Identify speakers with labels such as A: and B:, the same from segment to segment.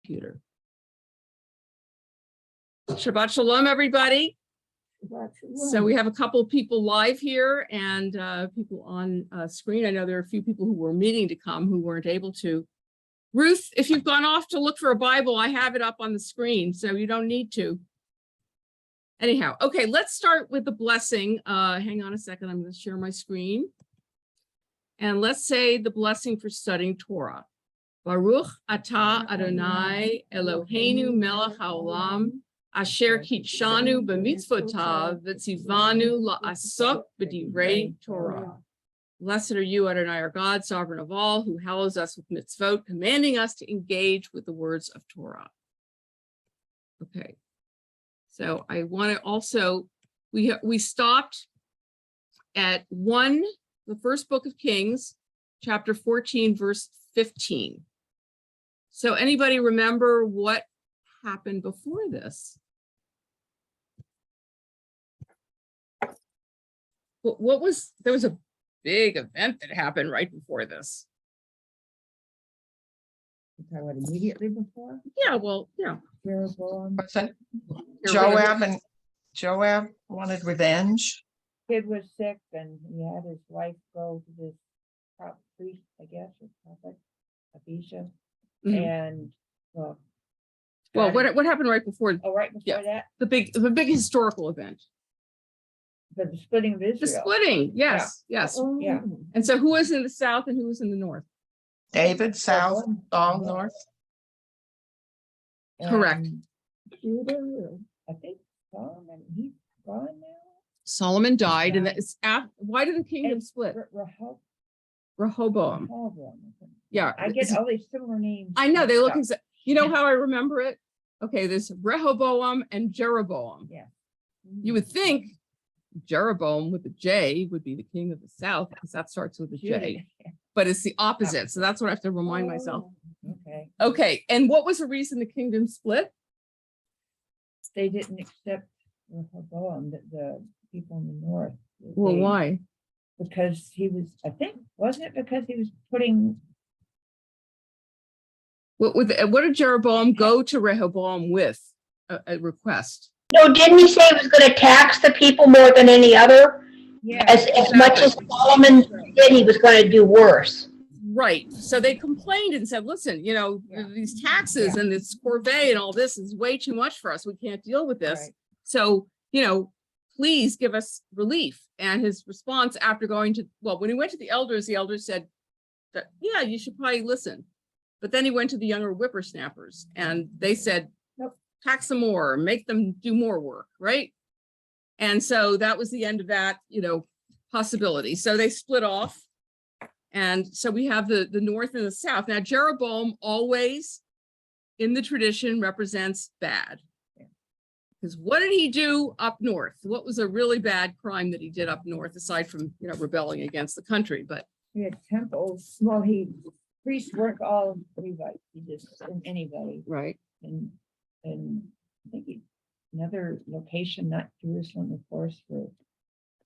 A: computer. Shabbat Shalom, everybody. So we have a couple of people live here and people on screen. I know there are a few people who were meaning to come who weren't able to. Ruth, if you've gone off to look for a Bible, I have it up on the screen, so you don't need to. Anyhow, okay, let's start with the blessing. Hang on a second, I'm going to share my screen. And let's say the blessing for studying Torah. Baruch atah Adonai Eloheinu melech haolam asher kitshanu b'mitzvotav v'tzivanu la'asok b'divrei Torah. Blessed are you, Adonai, our God, sovereign of all, who hallows us with mitzvot, commanding us to engage with the words of Torah. Okay, so I want to also, we stopped at the first book of Kings, chapter 14, verse 15. So anybody remember what happened before this? There was a big event that happened right before this.
B: What, immediately before?
A: Yeah, well, yeah.
B: What's
C: that? Joab wanted revenge.
B: Kid was sick and he had his wife go to this priest, I guess, or prophet, Abisha. And
A: well, what happened right before?
B: Oh, right before that?
A: The big historical event.
B: The splitting of Israel.
A: The splitting, yes, yes.
B: Yeah.
A: And so who was in the south and who was in the north?
C: David, south, Saul, north.
A: Correct.
B: Judah, I think Solomon, he's gone now.
A: Solomon died, and it's why did the kingdom split? Rehoboam. Yeah,
B: I get all these similar names.
A: I know they look exactly. You know how I remember it? Okay, there's Rehoboam and Jeroboam.
B: Yeah.
A: You would think Jeroboam with a J would be the king of the south because that starts with a J, but it's the opposite. So that's what I have to remind myself.
B: Okay.
A: Okay, and what was the reason the kingdom split?
B: They didn't accept Rehoboam, the people in the north.
A: Well, why?
B: Because he was, I think, wasn't it because he was putting.
A: What did Jeroboam go to Rehoboam with? A request?
D: No, didn't he say he was going to tax the people more than any other?
B: Yeah.
D: As much as Solomon did, he was going to do worse.
A: Right. So they complained and said, listen, these taxes and this corvée and all this is way too much for us. We can't deal with this.
B: Right.
A: So, please give us relief. And his response after when he went to the elders said that, yeah, you should probably listen. But then he went to the younger whippersnappers and they said, nope, tax them more, make them do more work. Right. And so that was the end of that, possibility. So they split off. And so we have the north and the south. Now, Jeroboam always in the tradition represents bad. Because what did he do up north? What was a really bad crime that he did up north, aside from, rebelling against the country? But
B: He had temples. Well, priests weren't all Levites. He just anybody.
A: right.
B: And I think another location, not Jerusalem, of course, for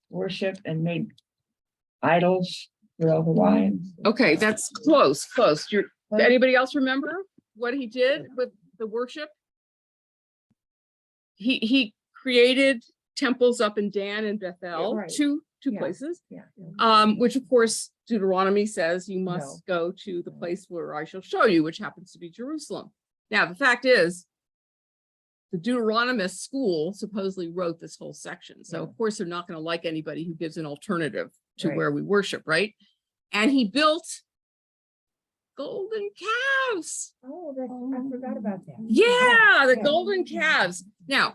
B: worship, and made idols for all the wives.
A: Okay, that's close. Anybody else remember what he did with the worship? He created temples up in Dan and Bethel,
B: right.
A: two places.
B: Yeah.
A: Which of course Deuteronomy says you must go to the place where I shall show you, which happens to be Jerusalem. Now the fact is, the Deuteronomist school supposedly wrote this whole section. So of course they're not going to like anybody who gives an alternative to where we worship, right? And he built golden calves.
B: Oh, I forgot about that.
A: Yeah, the golden calves. Now,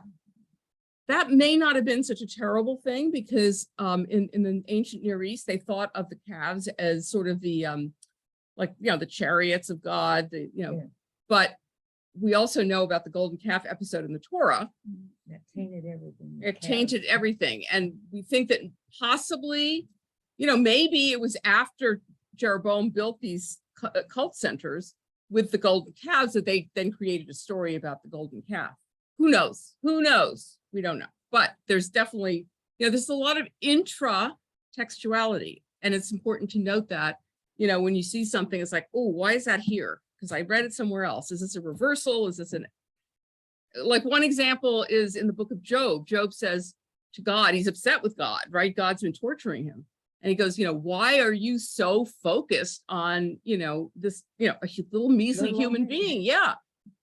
A: that may not have been such a terrible thing because in the ancient Near East, they thought of the calves as sort of the the chariots of God, but we also know about the golden calf episode in the Torah.
B: That tainted everything.
A: It tainted everything. And we think that possibly, maybe it was after Jeroboam built these cult centers with the golden calves that they then created a story about the golden calf. Who knows? We don't know. But there's definitely, there's a lot of intra-textuality. And it's important to note that, when you see something, it's like, oh, why is that here? because I read it somewhere else. Is this a reversal? Is this like one example is in the book of Job. Job says to God, he's upset with God, right? God's been torturing him. And he goes, why are you so focused on, this, a little measly
B: Little
A: human
B: old man.
A: being? Yeah.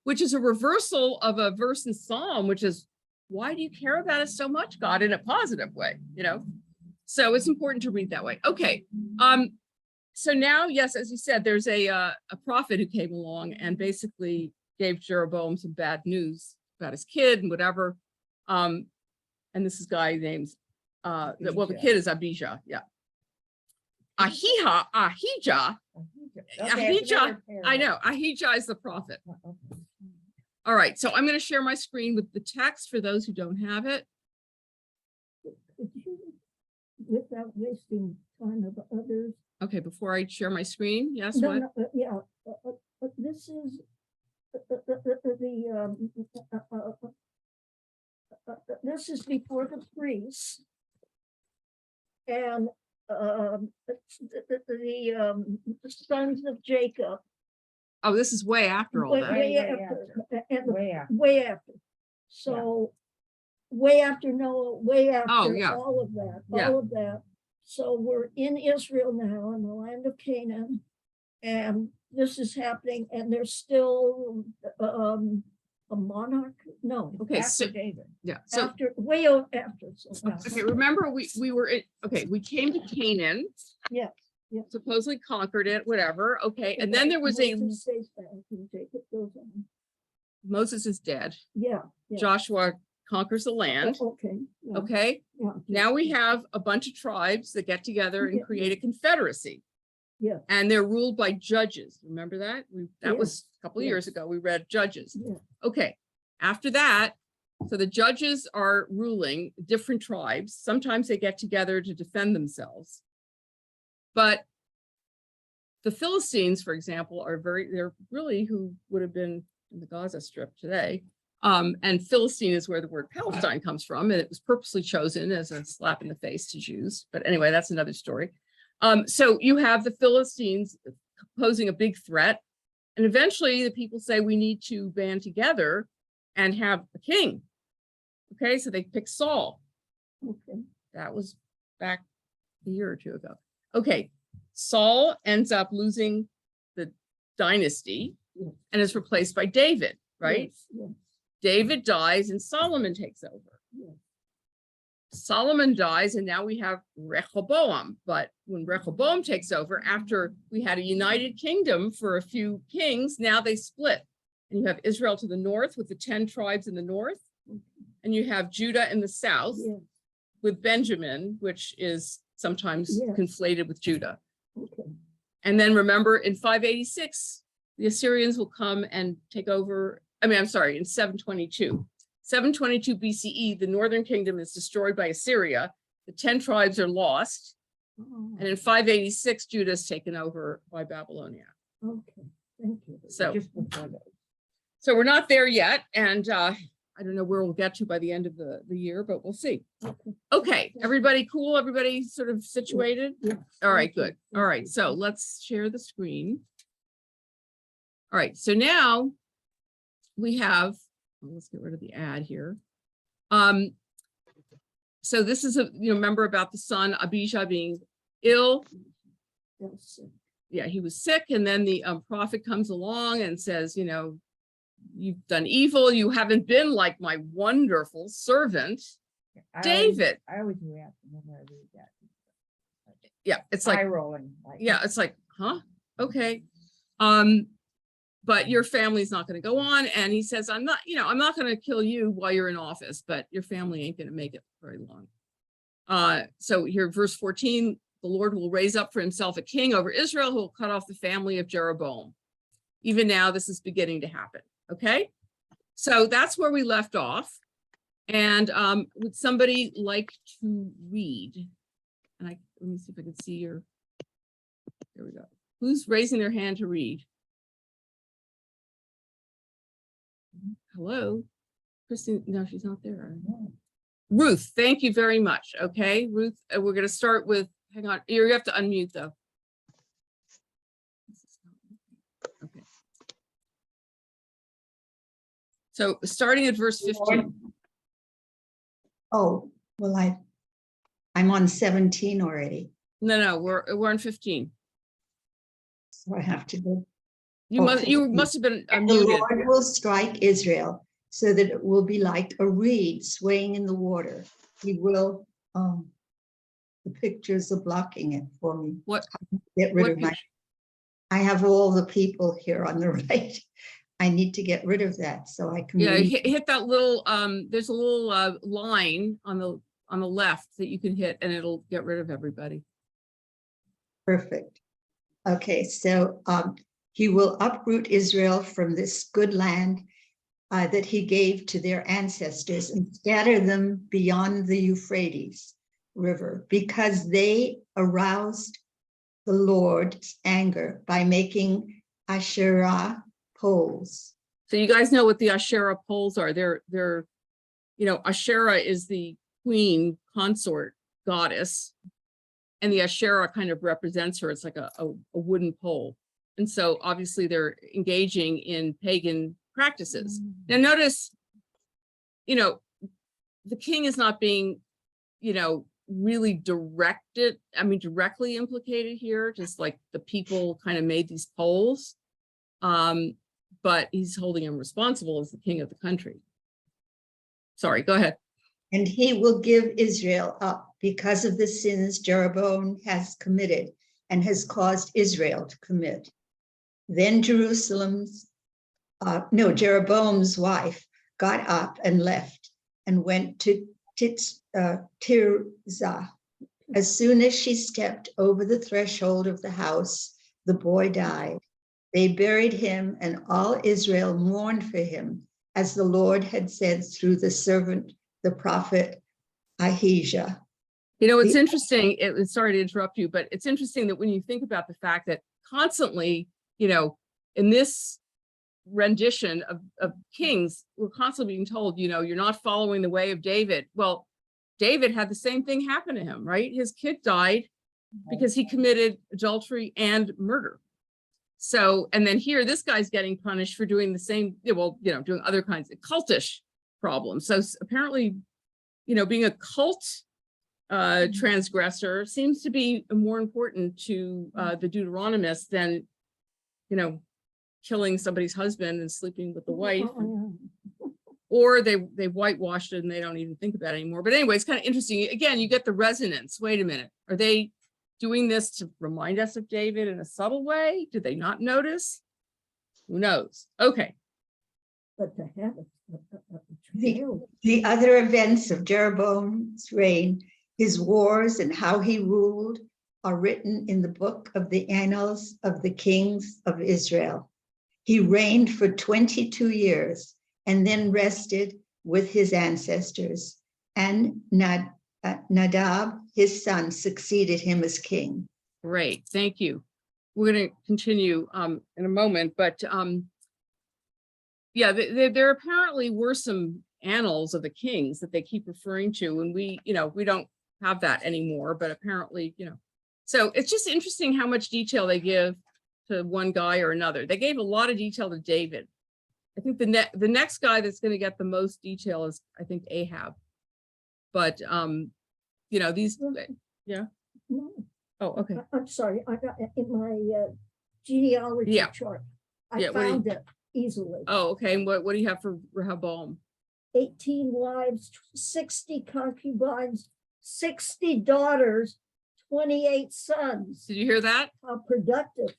A: Which is a reversal of a verse in Psalm, which is, why do you care about us so much, God, in a positive way, So it's important to read that way. Okay. So now, yes, as you said, there's a prophet who came along and basically gave Jeroboam some bad news about his kid and whatever. And this is a guy named, the kid is Abijah. Yeah. Ahijah, I know, Ahijah is the prophet. All right, so I'm going to share my screen with the text for those who don't have it.
E: Could you, without wasting time of others?
A: Okay, before I share my screen, yes,
E: No,
A: what?
E: no, yeah, this is this is before the priests. And the sons of Jacob.
A: Oh, this is way after all
E: Way
A: that.
B: Way
E: after, and
B: Way after.
E: way after. So way after Noah, way after
A: yeah.
E: all of that,
A: Yeah.
E: all of that. So we're in Israel now, in the land of Canaan, and this is happening, and there's still a monarch. No,
A: Okay,
B: After
A: so
B: David.
A: yeah, so
E: after after. So
A: okay, remember we were in, okay, we came to Canaan,
E: yeah.
A: supposedly conquered it, whatever. Okay, and then there was
E: Moses stays back and Jacob goes on.
A: Moses is dead.
E: Yeah.
A: Joshua conquers the land.
E: Okay. Yeah,
A: Okay,
E: yeah,
A: now we have a bunch of tribes that get together and
E: Yeah.
A: create a confederacy.
E: Yeah.
A: And they're ruled by judges. Remember that? That
E: Yeah.
A: was a couple of years
E: Yes.
A: ago. We read Judges.
E: Yeah.
A: Okay, after that, so the judges are ruling different tribes. Sometimes they get together to defend themselves. But the Philistines, for example, they're really who would have been in the Gaza Strip today. And Philistine is where the word Palestine comes from, and it was purposely chosen as a slap in the face to Jews. But anyway, that's another story. So you have the Philistines posing a big threat, and eventually the people say we need to band together and have a king. Okay, so they pick Saul.
E: okay.
A: That was back a year or two ago. Okay, Saul ends up losing the dynasty
E: Yes.
A: and is replaced by David, right?
E: Yes, yes,
A: David dies and Solomon takes over.
E: yes.
A: Solomon dies and now we have Rehoboam. But when Rehoboam takes over, after we had a united kingdom for a few kings, now they split. And you have Israel to the north with the 10 tribes in the north, and you have Judah in the south
E: Yes,
A: with Benjamin, which is sometimes
E: Yes.
A: conflated with Judah.
E: okay.
A: And then remember in 586, the Assyrians will come and take over. I'm sorry, in 722. 722 BCE, the northern kingdom is destroyed by Assyria. The 10 tribes are lost.
E: Oh,
A: And in 586, Judah is taken over by Babylonia.
E: okay, thank you.
A: So,
B: Just before that.
A: so we're not there yet. And I don't know where we'll get to by the end of the year, but we'll see.
E: Okay.
A: Okay, everybody cool? Everybody sort of situated?
E: Yeah.
A: All right,
E: Thank you,
A: good.
E: thank
A: All right,
E: you.
A: so let's share the screen. All right, so now we have, let's get rid of the ad here. So this is remember about the son Abijah being ill.
E: Yes,
A: Yeah, he was sick, and then the prophet comes along and says, you've done evil. You haven't been like my wonderful servant, David.
B: I always react whenever I read that.
A: Yeah, it's
B: Eye
A: like,
B: rolling. Like,
A: yeah, it's like, huh? Okay. But your family's not going to go on. And he says, I'm not going to kill you while you're in office, but your family ain't going to make it very long. So here, verse 14, the Lord will raise up for himself a king over Israel who will cut off the family of Jeroboam. Even now, this is beginning to happen. Okay. So that's where we left off. And would somebody like to read? And let me see if I can see your, there we go. Who's raising their hand to read? Hello, Christine. No, she's not there. Ruth, thank you very much. Okay, Ruth, we're going to start with, hang on, you have to unmute though. Okay. So starting at verse 15.
F: Oh, well, I'm on 17 already,
A: No, we're on 15.
F: so I have to go.
A: You
F: Oh,
A: must
F: 15.
A: have been
F: And the
A: muted.
F: Lord will strike Israel so that it will be like a reed swaying in the water. He will, the pictures are blocking it for me.
A: What?
F: Get rid
A: What
F: of my,
A: picture?
F: I have all the people here on the right. I need to get rid of that so I can
A: Yeah,
F: read.
A: hit that little, there's a little line on the left that you can hit and it'll get rid of everybody.
F: Perfect. Okay, so he will uproot Israel from this good land that he gave to their ancestors and scatter them beyond the Euphrates River because they aroused the Lord's anger by making Asherah poles.
A: So you guys know what the Asherah poles are. They're, Asherah is the queen consort goddess. And the Asherah kind of represents her. It's like a wooden pole. And so obviously they're engaging in pagan practices. Now notice, the king is not being, really directly implicated here, just like the people kind of made these poles. But he's holding him responsible as the king of the country. Sorry, go ahead.
F: And he will give Israel up because of the sins Jeroboam has committed and has caused Israel to commit. Then Jeroboam's wife got up and left and went to Tirzah. As soon as she stepped over the threshold of the house, the boy died. They buried him, and all Israel mourned for him, as the Lord had said through the servant, the prophet Ahijah.
A: It's interesting. Sorry to interrupt you, but it's interesting that when you think about the fact that constantly, in this rendition of Kings, we're constantly being told, you're not following the way of David. Well, David had the same thing happen to him, right? His kid died because he committed adultery and murder. So, and then here, this guy's getting punished for doing the same, doing other kinds of cultish problems. So apparently, being a cult transgressor seems to be more important to the Deuteronomists than, killing somebody's husband and sleeping with the wife. Or they whitewashed it and they don't even think about it anymore. But anyway, it's kind of interesting. Again, you get the resonance. Wait a minute. Are they doing this to remind us of David in a subtle way? Did they not notice? Who knows? Okay.
E: But to have
F: The other events of Jeroboam's reign, his wars and how he ruled, are written in the book of the annals of the kings of Israel. He reigned for 22 years and then rested with his ancestors. And Nadab, his son, succeeded him as king.
A: Great, thank you. We're going to continue in a moment, but yeah, there apparently were some annals of the kings that they keep referring to, and we don't have that anymore, but apparently, so it's just interesting how much detail they give to one guy or another. They gave a lot of detail to David. I think the next guy that's going to get the most detail is, I think, Ahab. But these, yeah.
E: No,
A: Oh, okay.
E: I'm sorry. I got in my genealogy chart. I found it easily.
A: Oh, okay. And what do you have for Rehoboam?
E: 18 wives, 60 concubines, 60 daughters, 28 sons.
A: Did you hear that?
E: How productive.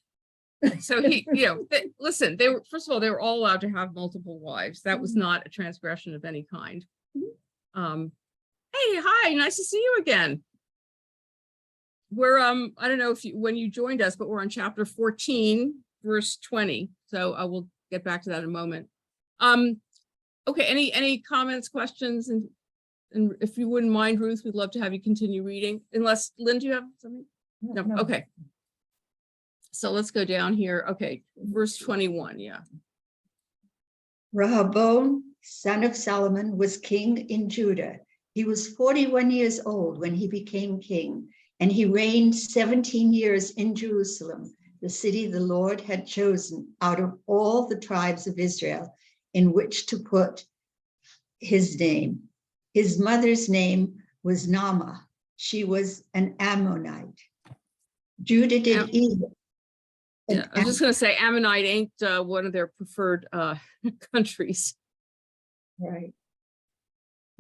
A: So he, listen, they were, first of all, they were all allowed to have multiple wives. That was not a transgression of any kind. Hey, hi, nice to see you again. We're, I don't know if when you joined us, but we're on chapter 14, verse 20. So I will get back to that in a moment. Okay, any comments, questions? And if you wouldn't mind, Ruth, we'd love to have you continue reading. Unless, Lynn, do you have something? No. Okay. So let's go down here. Okay, verse 21, yeah.
F: Rehoboam, son of Solomon, was king in Judah. He was 41 years old when he became king, and he reigned 17 years in Jerusalem, the city the Lord had chosen out of all the tribes of Israel, in which to put his name. His mother's name was Naamah. She was an Ammonite. Judah did evil.
A: Yeah, I was just gonna say Ammonite ain't one of their preferred countries.
F: Right.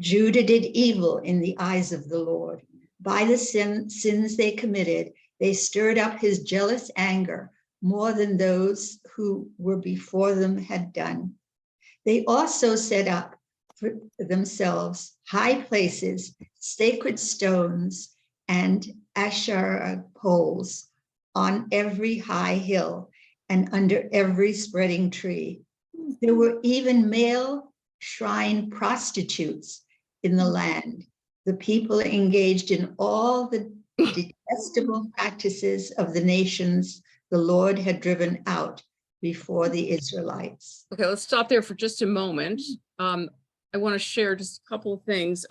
F: Judah did evil in the eyes of the Lord. By the sins they committed, they stirred up his jealous anger more than those who were before them had done. They also set up for themselves high places, sacred stones, and Asherah poles on every high hill and under every spreading tree. There were even male shrine prostitutes in the land. The people engaged in all the detestable practices of the nations the Lord had driven out before the Israelites.
A: Okay, let's stop there for just a moment. I want to share just a couple of things.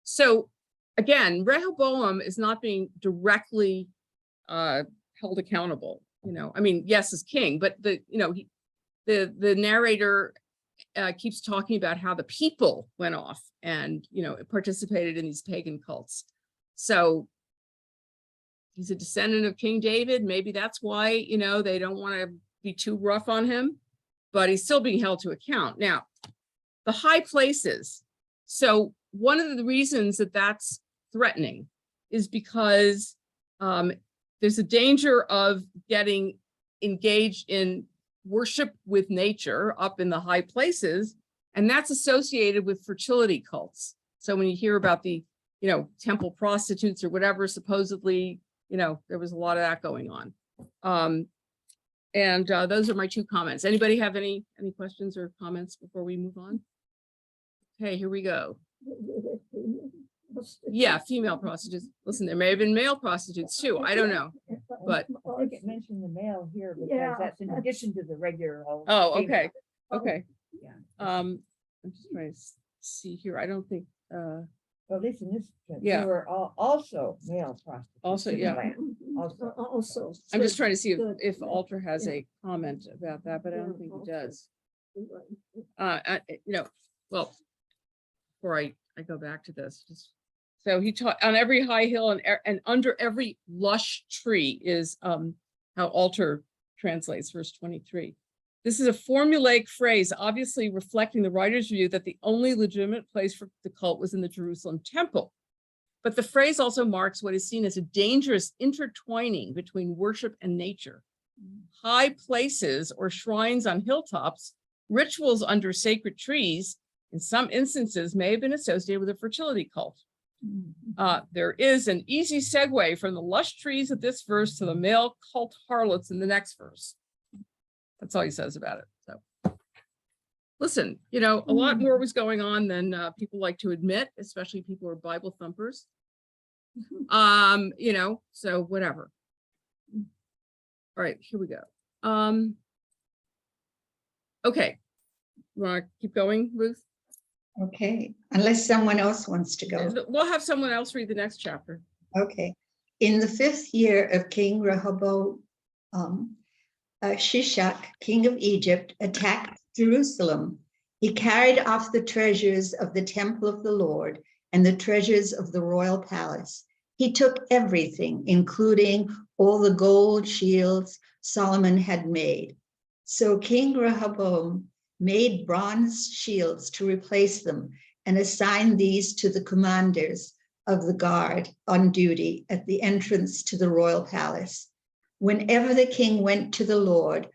A: So again, Rehoboam is not being directly held accountable. I mean, yes, as king, but the narrator keeps talking about how the people went off and participated in these pagan cults. So he's a descendant of King David. Maybe that's why they don't want to be too rough on him, but he's still being held to account. Now, the high places. So one of the reasons that that's threatening is because there's a danger of getting engaged in worship with nature up in the high places, and that's associated with fertility cults. So when you hear about the temple prostitutes or whatever, supposedly there was a lot of that going on. And those are my two comments. Anybody have any questions or comments before we move on? Okay, here we go. Yeah, female prostitutes. Listen, there may have been male prostitutes too. I don't know. But
B: I think it mentioned the male here because
E: Yeah,
B: that's in addition to the regular. old
A: oh,
B: female.
A: okay. Okay.
B: Yeah.
A: I'm just trying to see here. I don't think
B: Well, at least in this, case,
A: Yeah.
B: there were also male prostitutes.
A: Also,
B: in the
A: yeah.
B: land.
E: Also.
A: I'm just trying to see
E: Good.
A: if Alter has
E: Yeah.
A: a comment about that, but I don't think he does.
E: Right.
A: Well, before I go back to this, so he taught on every high hill and under every lush tree is how Alter translates verse 23. This is a formulaic phrase, obviously reflecting the writer's view that the only legitimate place for the cult was in the Jerusalem temple. But the phrase also marks what is seen as a dangerous intertwining between worship and nature. High places or shrines on hilltops, rituals under sacred trees, in some instances may have been associated with a fertility cult. There is an easy segue from the lush trees of this verse to the male cult harlots in the next verse. That's all he says about it. So listen, a lot more was going on than people like to admit, especially people who are Bible thumpers. So whatever. All right, here we go. Okay. You want to keep going, Ruth?
F: Okay, unless someone else wants to go.
A: We'll have someone else read the next chapter.
F: Okay. In the 5th year of King Rehoboam, Shishak, king of Egypt, attacked Jerusalem. He carried off the treasures of the temple of the Lord and the treasures of the royal palace. He took everything, including all the gold shields Solomon had made. So King Rehoboam made bronze shields to replace them and assigned these to the commanders of the guard on duty at the entrance to the royal palace. Whenever the king went to the Lord's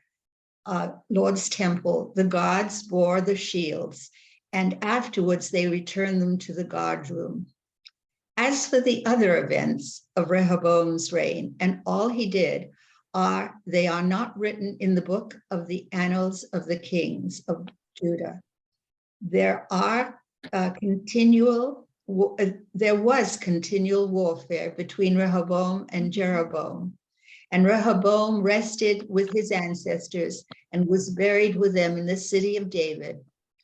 F: temple, the guards bore the shields, and afterwards they returned them to the guard room. As for the other events of Rehoboam's reign and all he did, they are not written in the book of the annals of the kings of Judah. There was continual warfare between Rehoboam and Jeroboam. And Rehoboam rested with his ancestors and was buried with them in the city of David.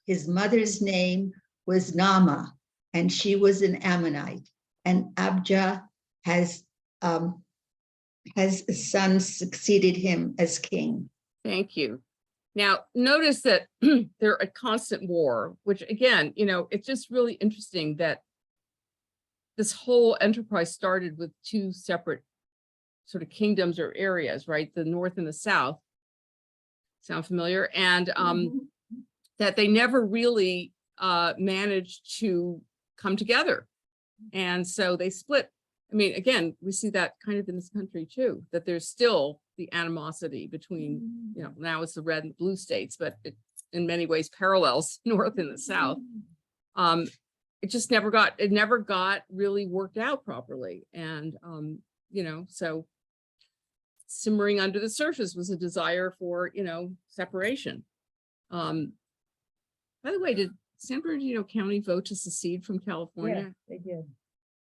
F: His mother's name was Naamah, and she was an Ammonite. And Abijah has a son succeeded him as king.
A: Thank you. Now, notice that they're at constant war, which again, it's just really interesting that this whole enterprise started with two separate sort of kingdoms or areas, right? The North and the South. Sound familiar? And that they never really managed to come together. And so they split. I mean, again, we see that kind of in this country too, that there's still the animosity between, now it's the red and blue states, but it in many ways parallels North and the South. It just never got really worked out properly. And, so simmering under the surface was a desire for, separation. By the way, did San Bernardino County vote to secede from
B: Yeah,
A: California?
B: they did.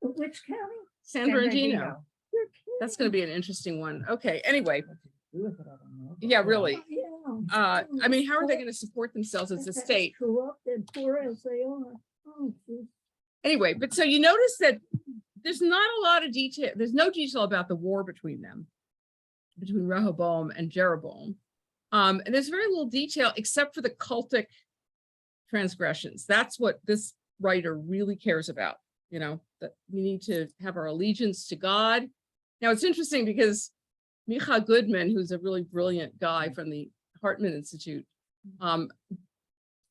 E: Which county?
A: San Bernardino.
E: You're
A: That's going to be an interesting one. Okay, anyway,
B: What to do with it, I don't know.
A: yeah, really.
E: Yeah.
A: I mean, how are they going to support themselves as a state?
E: Corrupt and poor as they are. Oh, geez.
A: Anyway, but so you notice that there's not a lot of detail. There's no detail about the war between them, between Rehoboam and Jeroboam. And there's very little detail except for the cultic transgressions. That's what this writer really cares about, that we need to have our allegiance to God. Now, it's interesting because Micha Goodman, who's a really brilliant guy from the Hartman Institute,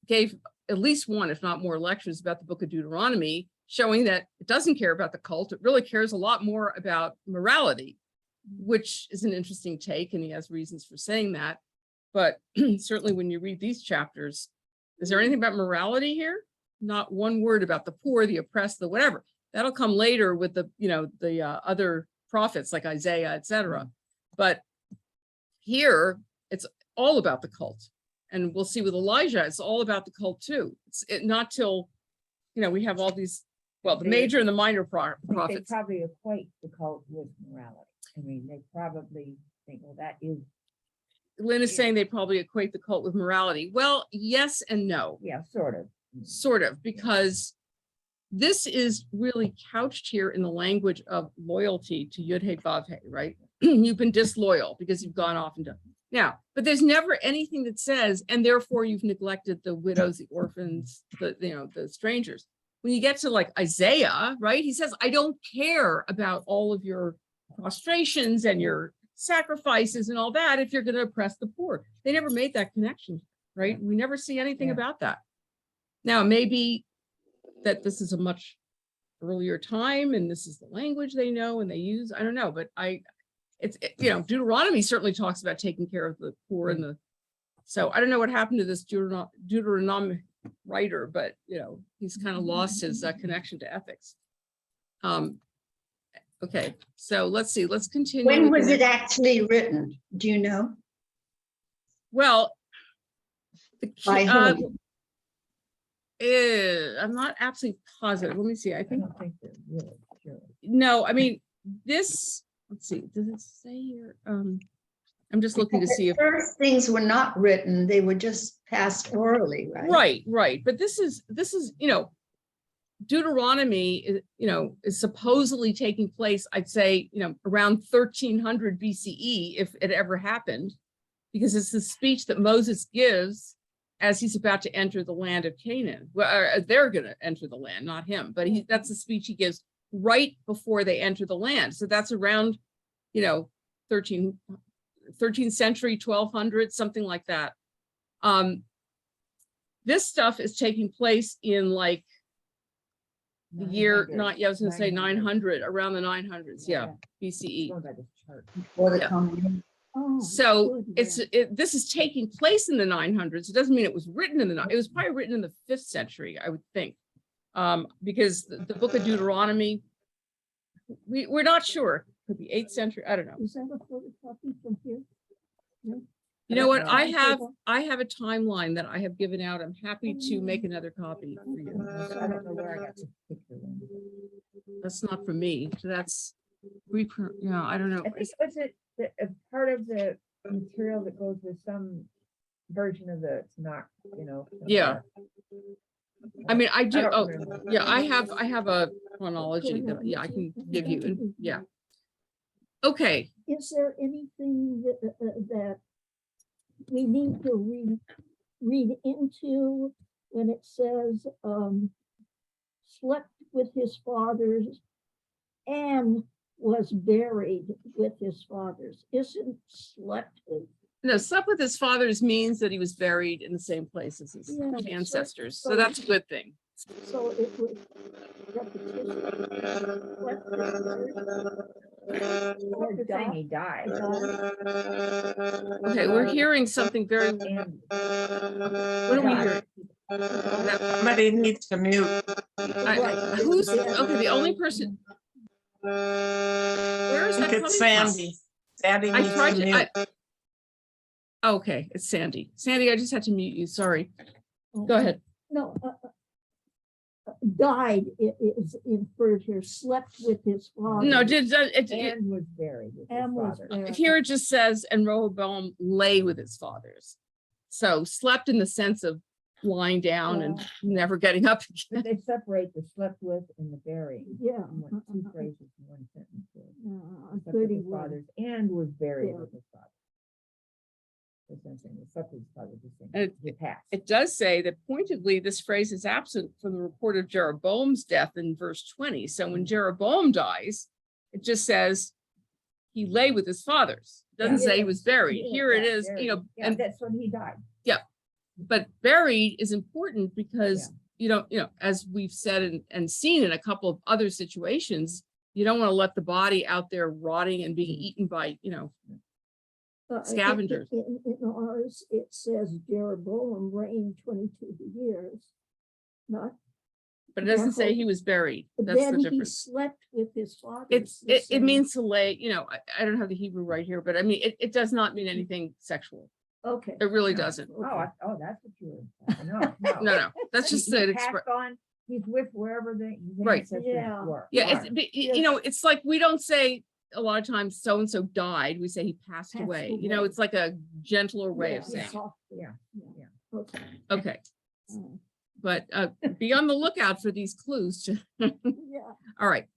A: gave at least one, if not more, lectures about the book of Deuteronomy, showing that it doesn't care about the cult. It really cares a lot more about morality, which is an interesting take, and he has reasons for saying that. But certainly when you read these chapters, is there anything about morality here? Not one word about the poor, the oppressed, the whatever. That'll come later with the, the other prophets like Isaiah, etc. But here, it's all about the cult. And we'll see with Elijah, it's all about the cult too. It's not till, we have all these, well, the major and the minor
B: They
A: prophets.
B: probably equate the cult with morality. I mean, they probably think, well, that is,
A: Lynn is saying they probably equate the cult with morality. Well, yes and no.
B: yeah, sort of.
A: Sort of, because this is really couched here in the language of loyalty to Yud-He Vav-He, right? You've been disloyal because you've gone off and done. Now, but there's never anything that says, and therefore you've neglected the widows, the orphans, the strangers. When you get to like Isaiah, right? He says, I don't care about all of your prostrations and your sacrifices and all that if you're going to oppress the poor. They never made that connection, right? We never see anything about that. Now, maybe that this is a much earlier time and this is the language they know and they use. I don't know, but Deuteronomy certainly talks about taking care of the poor and so I don't know what happened to this Deuteronomy writer, but he's kind of lost his connection to ethics. Okay, so let's see, let's continue.
F: When was it actually written? Do you know?
A: Well,
F: By whom?
A: I'm not absolutely positive. Let me see. I
B: I
A: think
B: don't think they're really sure.
A: no. I mean, this. Let's see. Does it say here? I'm just looking to see if
F: First things were not written; they were just passed orally, right?
A: right. But this is Deuteronomy. Is supposedly taking place. I'd say around 1300 BCE, if it ever happened, because it's the speech that Moses gives as he's about to enter the land of Canaan. Well, they're going to enter the land, not him, but that's the speech he gives right before they enter the land. So that's around, 13th century, 1200, something like that. This stuff is taking place in like the year,
B: 900,
A: I was going to say
B: 900.
A: 900, around the 900s, yeah, BCE.
B: Going by this chart.
F: Before the
A: Yeah.
F: coming.
E: Oh,
A: So
E: good,
A: this is taking place in the 900s. It doesn't mean it was written in it was probably written in the 5th century, I would think, because the book of Deuteronomy, we're not sure. Could be 8th century. I don't know.
E: Is that a photocopy from here?
A: You know what?
B: know.
A: I have a timeline that I have given out. I'm happy to make another copy for you.
B: I don't know where I got this picture. One.
A: That's not for me. So that's I don't know.
B: I think was it a part of the material that goes with some version of the Tanakh,
A: Yeah. I mean, I do.
B: don't
A: Oh,
B: remember.
A: yeah. I have a chronology that I can give you. And yeah. Okay.
E: Is there anything that we need to read into when it says, slept with his fathers and was buried with his fathers. Isn't slept with?
A: No, slept with his fathers means that he was buried in the same place as his
E: Yeah,
A: ancestors.
E: so-
A: So that's a good thing.
E: So it was repetition. Slept with
B: Or saying he died.
A: Okay, we're hearing something very, what
B: And
A: are we hearing?
C: Somebody needs to mute.
A: Who's, okay, the only person, where is
C: I
A: that
C: think
A: coming
C: it's
A: from?
C: Sandy. Sandy
A: I
C: needs
A: tried
C: to
A: to,
C: mute.
A: okay, it's Sandy. Sandy, I just had to mute you, sorry. Go ahead.
E: No, died is inferred here, slept with his father.
A: No,
B: and was buried with his
E: And was
B: father.
E: buried.
A: here it just says, and Rehoboam lay with his fathers. So slept in the sense of lying down and never getting up
B: But
A: again.
B: they separate the slept with and the burying.
E: Yeah.
B: in one- Two phrases in one sentence. there.
E: On
B: Slept with his
E: 31.
B: fathers and was buried
E: Yeah.
B: with his father. That's what I'm saying, the slept with his father, just saying,
A: And
B: the past.
A: It does say that pointedly, this phrase is absent from the report of Jeroboam's death in verse 20. So when Jeroboam dies, it just says he lay with his fathers. It doesn't
E: Yeah.
A: say he was buried.
E: Yeah,
A: Here it
B: Yeah,
A: is,
B: buried.
A: you know,
B: Yeah,
A: and
B: that's when he died.
A: but buried is important because you know, as we've said and seen in a couple of other situations, you don't want to let the body out there rotting and being eaten by, you know, Scavengers.
E: In ours, it says Jeroboam reigned 22 years. Not,
A: but it doesn't say he was buried. That's the
E: then he
A: difference.
E: slept with his fathers.
A: It
E: the same-
A: means to lay, you know, I don't have the Hebrew right here, but I mean, it does not mean anything sexual.
E: Okay.
A: It really
B: No.
A: doesn't.
B: Oh, oh, that's what you were, no,
A: No, no, that's just
B: He
A: an
B: passed
A: express.
B: on, he's with wherever the
A: Right.
B: ancestors
E: Yeah.
B: were.
A: Yeah,
B: are.
A: it's, you know, it's like, we don't say a lot of times so-and-so died, we say he passed
E: Passed
A: away. You know,
E: away.
A: it's like a gentler way of
E: Yeah,
A: saying,
E: soft,
B: Yeah.
E: Okay.
A: okay,
E: Uh,
A: but be on the lookout for these clues.
E: Yeah.
A: All right,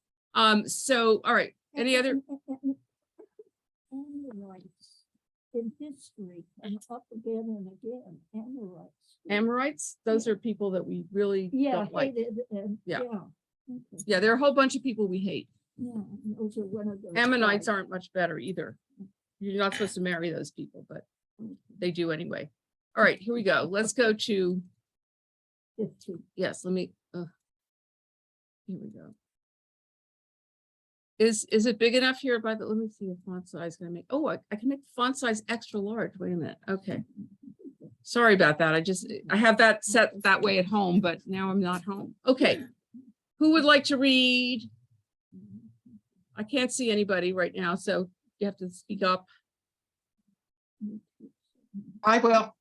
A: so, all right, any other,
E: And the rights in history come up again and again, and the rights.
A: Amorites? Those are people that we really
E: Yeah,
A: don't like.
E: hated and,
A: Yeah.
E: yeah. Okay.
A: Yeah, there are a whole bunch of people we hate.
E: Yeah, and those are one of those.
A: Ammonites
E: tribes.
A: aren't much better either. You're not supposed to marry those people, but they do anyway. All right, here we go. Let's go to,
E: 15.
A: yes, let me, here we go. Is it big enough here by the, let me see the font size gonna make, oh, I can make the font size extra large. Wait a minute. Okay. Sorry about that. I have that set that way at home, but now I'm not home. Okay. Who would like to read? I can't see anybody right now, so you have to speak up.
C: I will.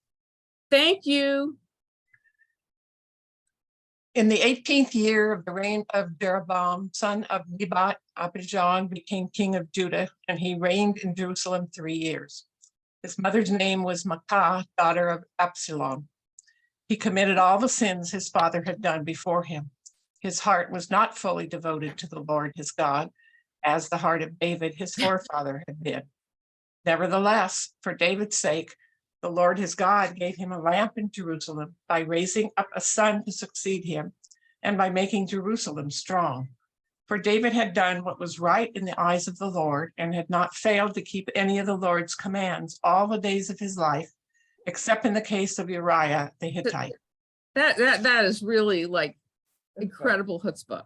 A: Thank you.
C: In the 18th year of the reign of Jeroboam, son of Nebat, Abijah became king of Judah, and he reigned in Jerusalem 3 years. His mother's name was Maacah, daughter of Absalom. He committed all the sins his father had done before him. His heart was not fully devoted to the Lord his God, as the heart of David, his forefather, had been. Nevertheless, for David's sake, the Lord his God gave him a lamp in Jerusalem by raising up a son to succeed him and by making Jerusalem strong. For David had done what was right in the eyes of the Lord and had not failed to keep any of the Lord's commands all the days of his life, except in the case of Uriah the Hittite.
A: That is really like incredible chutzpah.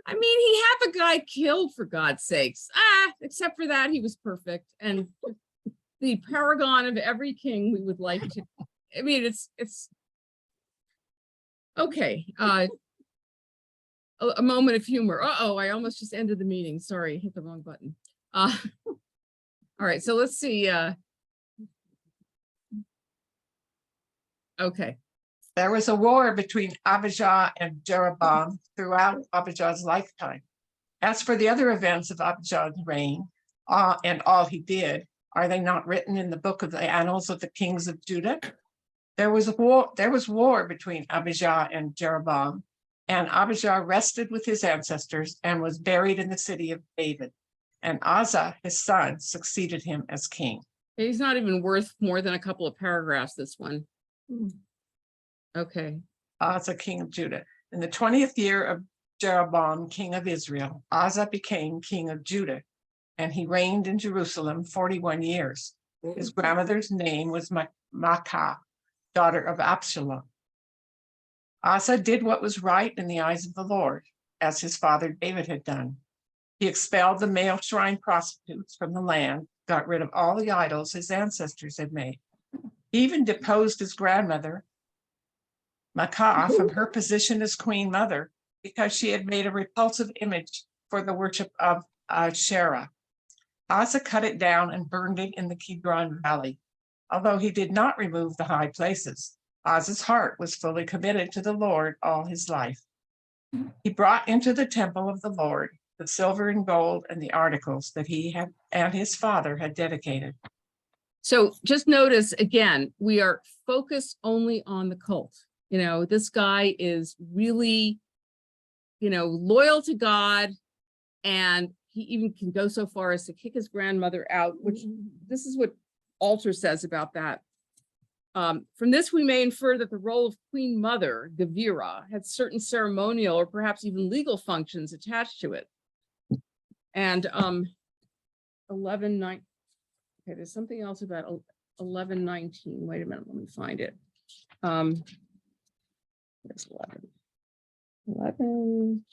A: I mean, he had the guy killed for God's sakes. Except for that, he was perfect and the paragon of every king we would like to. I mean, it's okay. A moment of humor. Uh-oh, I almost just ended the meeting. Sorry, hit the wrong button. All right, so let's see. Okay.
C: There was a war between Abijah and Jeroboam throughout Abijah's lifetime. As for the other events of Abijah's reign and all he did, are they not written in the book of the annals of the kings of Judah? There was war between Abijah and Jeroboam, and Abijah rested with his ancestors and was buried in the city of David. And Asa, his son, succeeded him as king.
A: He's not even worth more than a couple of paragraphs, this one.
E: Hmm.
A: Okay.
C: Asa, king of Judah. In the 20th year of Jeroboam, king of Israel, Asa became king of Judah, and he reigned in Jerusalem 41 years. His grandmother's name was Maacah, daughter of Absalom. Asa did what was right in the eyes of the Lord, as his father David had done. He expelled the male shrine prostitutes from the land, got rid of all the idols his ancestors had made. He even deposed his grandmother, Maacah, from her position as queen mother because she had made a repulsive image for the worship of Asherah. Asa cut it down and burned it in the Kidron Valley. Although he did not remove the high places, Asa's heart was fully committed to the Lord all his life. He brought into the temple of the Lord the silver and gold and the articles that he had and his father had dedicated.
A: So just notice again, we are focused only on the cult. You know, this guy is really, you know, loyal to God, and he even can go so far as to kick his grandmother out, which this is what Alter says about that. From this, we may infer that the role of Queen Mother, Gevira, had certain ceremonial or perhaps even legal functions attached to it. And 11:9. Okay, there's something else about 11:19. Wait a minute, let me find it. There's 11.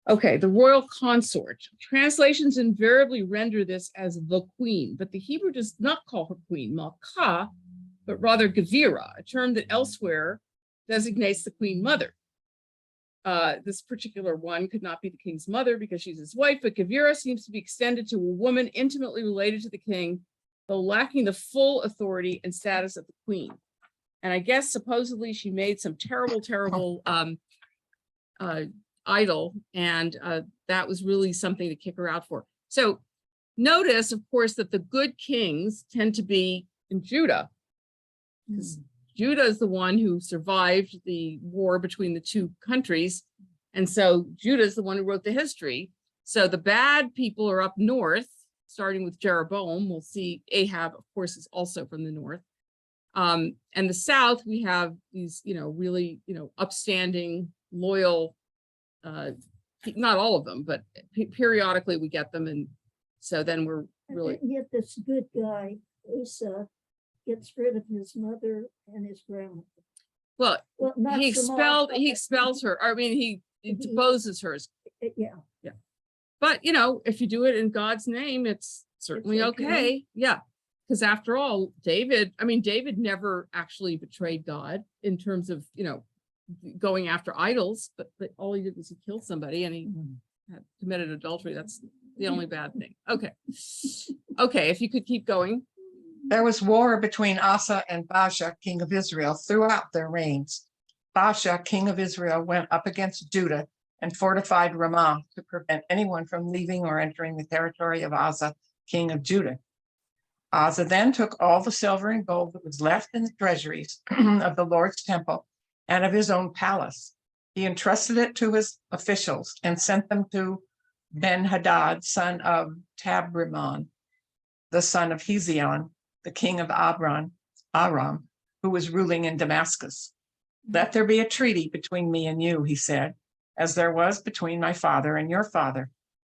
A: Okay, the royal consort. Translations invariably render this as the queen, but the Hebrew does not call her queen, Maacah, but rather Gevira, a term that elsewhere designates the queen mother. This particular one could not be the king's mother because she's his wife, but Gevira seems to be extended to a woman intimately related to the king, though lacking the full authority and status of the queen. And I guess supposedly she made some terrible idol, and that was really something to kick her out for. So notice, of course, that the good kings tend to be in Judah, because Judah is the one who survived the war between the two countries. And so Judah is the one who wrote the history. So the bad people are up north, starting with Jeroboam. We'll see Ahab, of course, is also from the north. And the south, we have these, you know, really, you know, upstanding, loyal, not all of them, but periodically we get them. And so then we're really.
E: And yet this good guy, Asa, gets rid of his mother and his grandmother.
A: Well,
E: not
A: he
E: so much,
A: expels her. I mean, he deposes her.
E: Yeah.
A: But, you know, if you do it in God's name, it's certainly okay. Yeah. Because after all, David never actually betrayed God in terms of, you know, going after idols, but all he did was he killed somebody and he had committed adultery. That's the only bad thing. Okay. Okay, if you could keep going.
C: There was war between Asa and Baasha, king of Israel, throughout their reigns. Baasha, king of Israel, went up against Judah and fortified Ramah to prevent anyone from leaving or entering the territory of Asa, king of Judah. Asa then took all the silver and gold that was left in the treasuries of the Lord's temple and of his own palace. He entrusted it to his officials and sent them to Ben-Hadad, son of Tabrimon, the son of Hezion, the king of Aram, who was ruling in Damascus. Let there be a treaty between me and you, he said, as there was between my father and your father.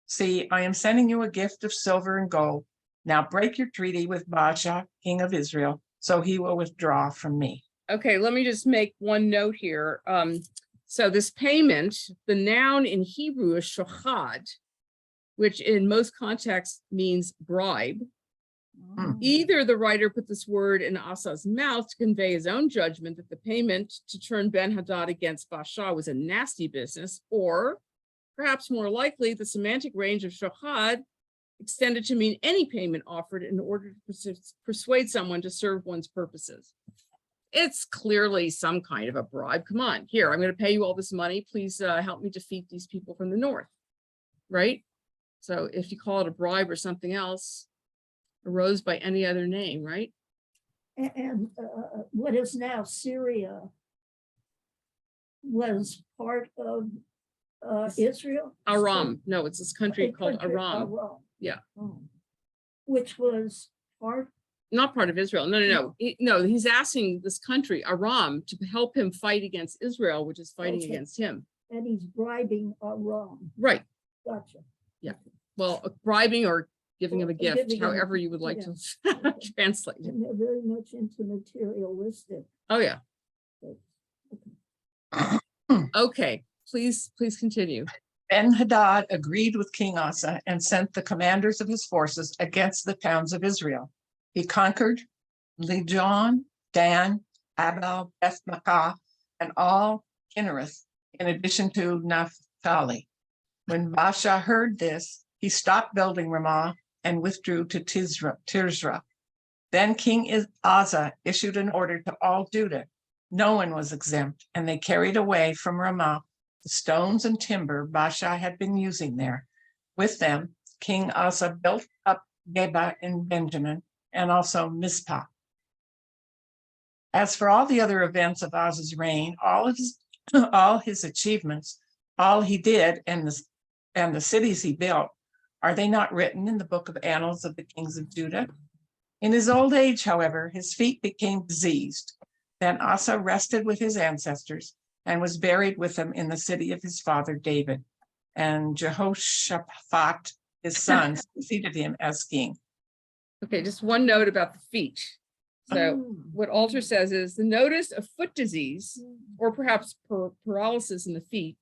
C: See, I am sending you a gift of silver and gold. Now break your treaty with Baasha, king of Israel, so he will withdraw from me.
A: Okay, let me just make one note here. So this payment, the noun in Hebrew is shochad, which in most contexts means bribe. Either the writer put this word in Asa's mouth to convey his own judgment that the payment to turn Ben-Hadad against Baasha was a nasty business, or perhaps more likely, the semantic range of shochad extended to mean any payment offered in order to persuade someone to serve one's purposes. It's clearly some kind of a bribe. Come on, here, I'm going to pay you all this money. Please help me defeat these people from the north, right? So if you call it a bribe or something else, arose by any other name, right?
E: And what is now Syria was part of Israel?
A: Aram. No, it's this country called Aram.
E: Aram.
A: Yeah.
E: Which was part?
A: Not part of Israel. No. No, he's asking this country, Aram, to help him fight against Israel, which is fighting
E: Okay.
A: against him.
E: And he's bribing Aram.
A: Right.
E: Gotcha.
A: Well, bribing or giving him a
E: Or
A: gift,
E: giving him-
A: however you would like to translate it.
E: And they're very much into materialistic.
A: Oh, yeah.
E: Okay.
A: Okay, please continue.
C: Ben-Hadad agreed with King Asa and sent the commanders of his forces against the towns of Israel. He conquered Lejon, Dan, Abel, Beth-Makkah, and all Kinnereth, in addition to Naphtali. When Baasha heard this, he stopped building Ramah and withdrew to Tirzah. Then King Asa issued an order to all Judah. No one was exempt, and they carried away from Ramah the stones and timber Baasha had been using there. With them, King Asa built up Geba in Benjamin and also Mizpah. As for all the other events of Asa's reign, all his achievements, all he did, and the cities he built, are they not written in the book of annals of the kings of Judah? In his old age, however, his feet became diseased. Then Asa rested with his ancestors and was buried with them in the city of his father David. And Jehoshaphat, his son, succeeded him as king.
A: Okay, just one note about the feet. So
E: Hmm.
A: what Alter says is the notice of foot disease, or perhaps paralysis in the feet,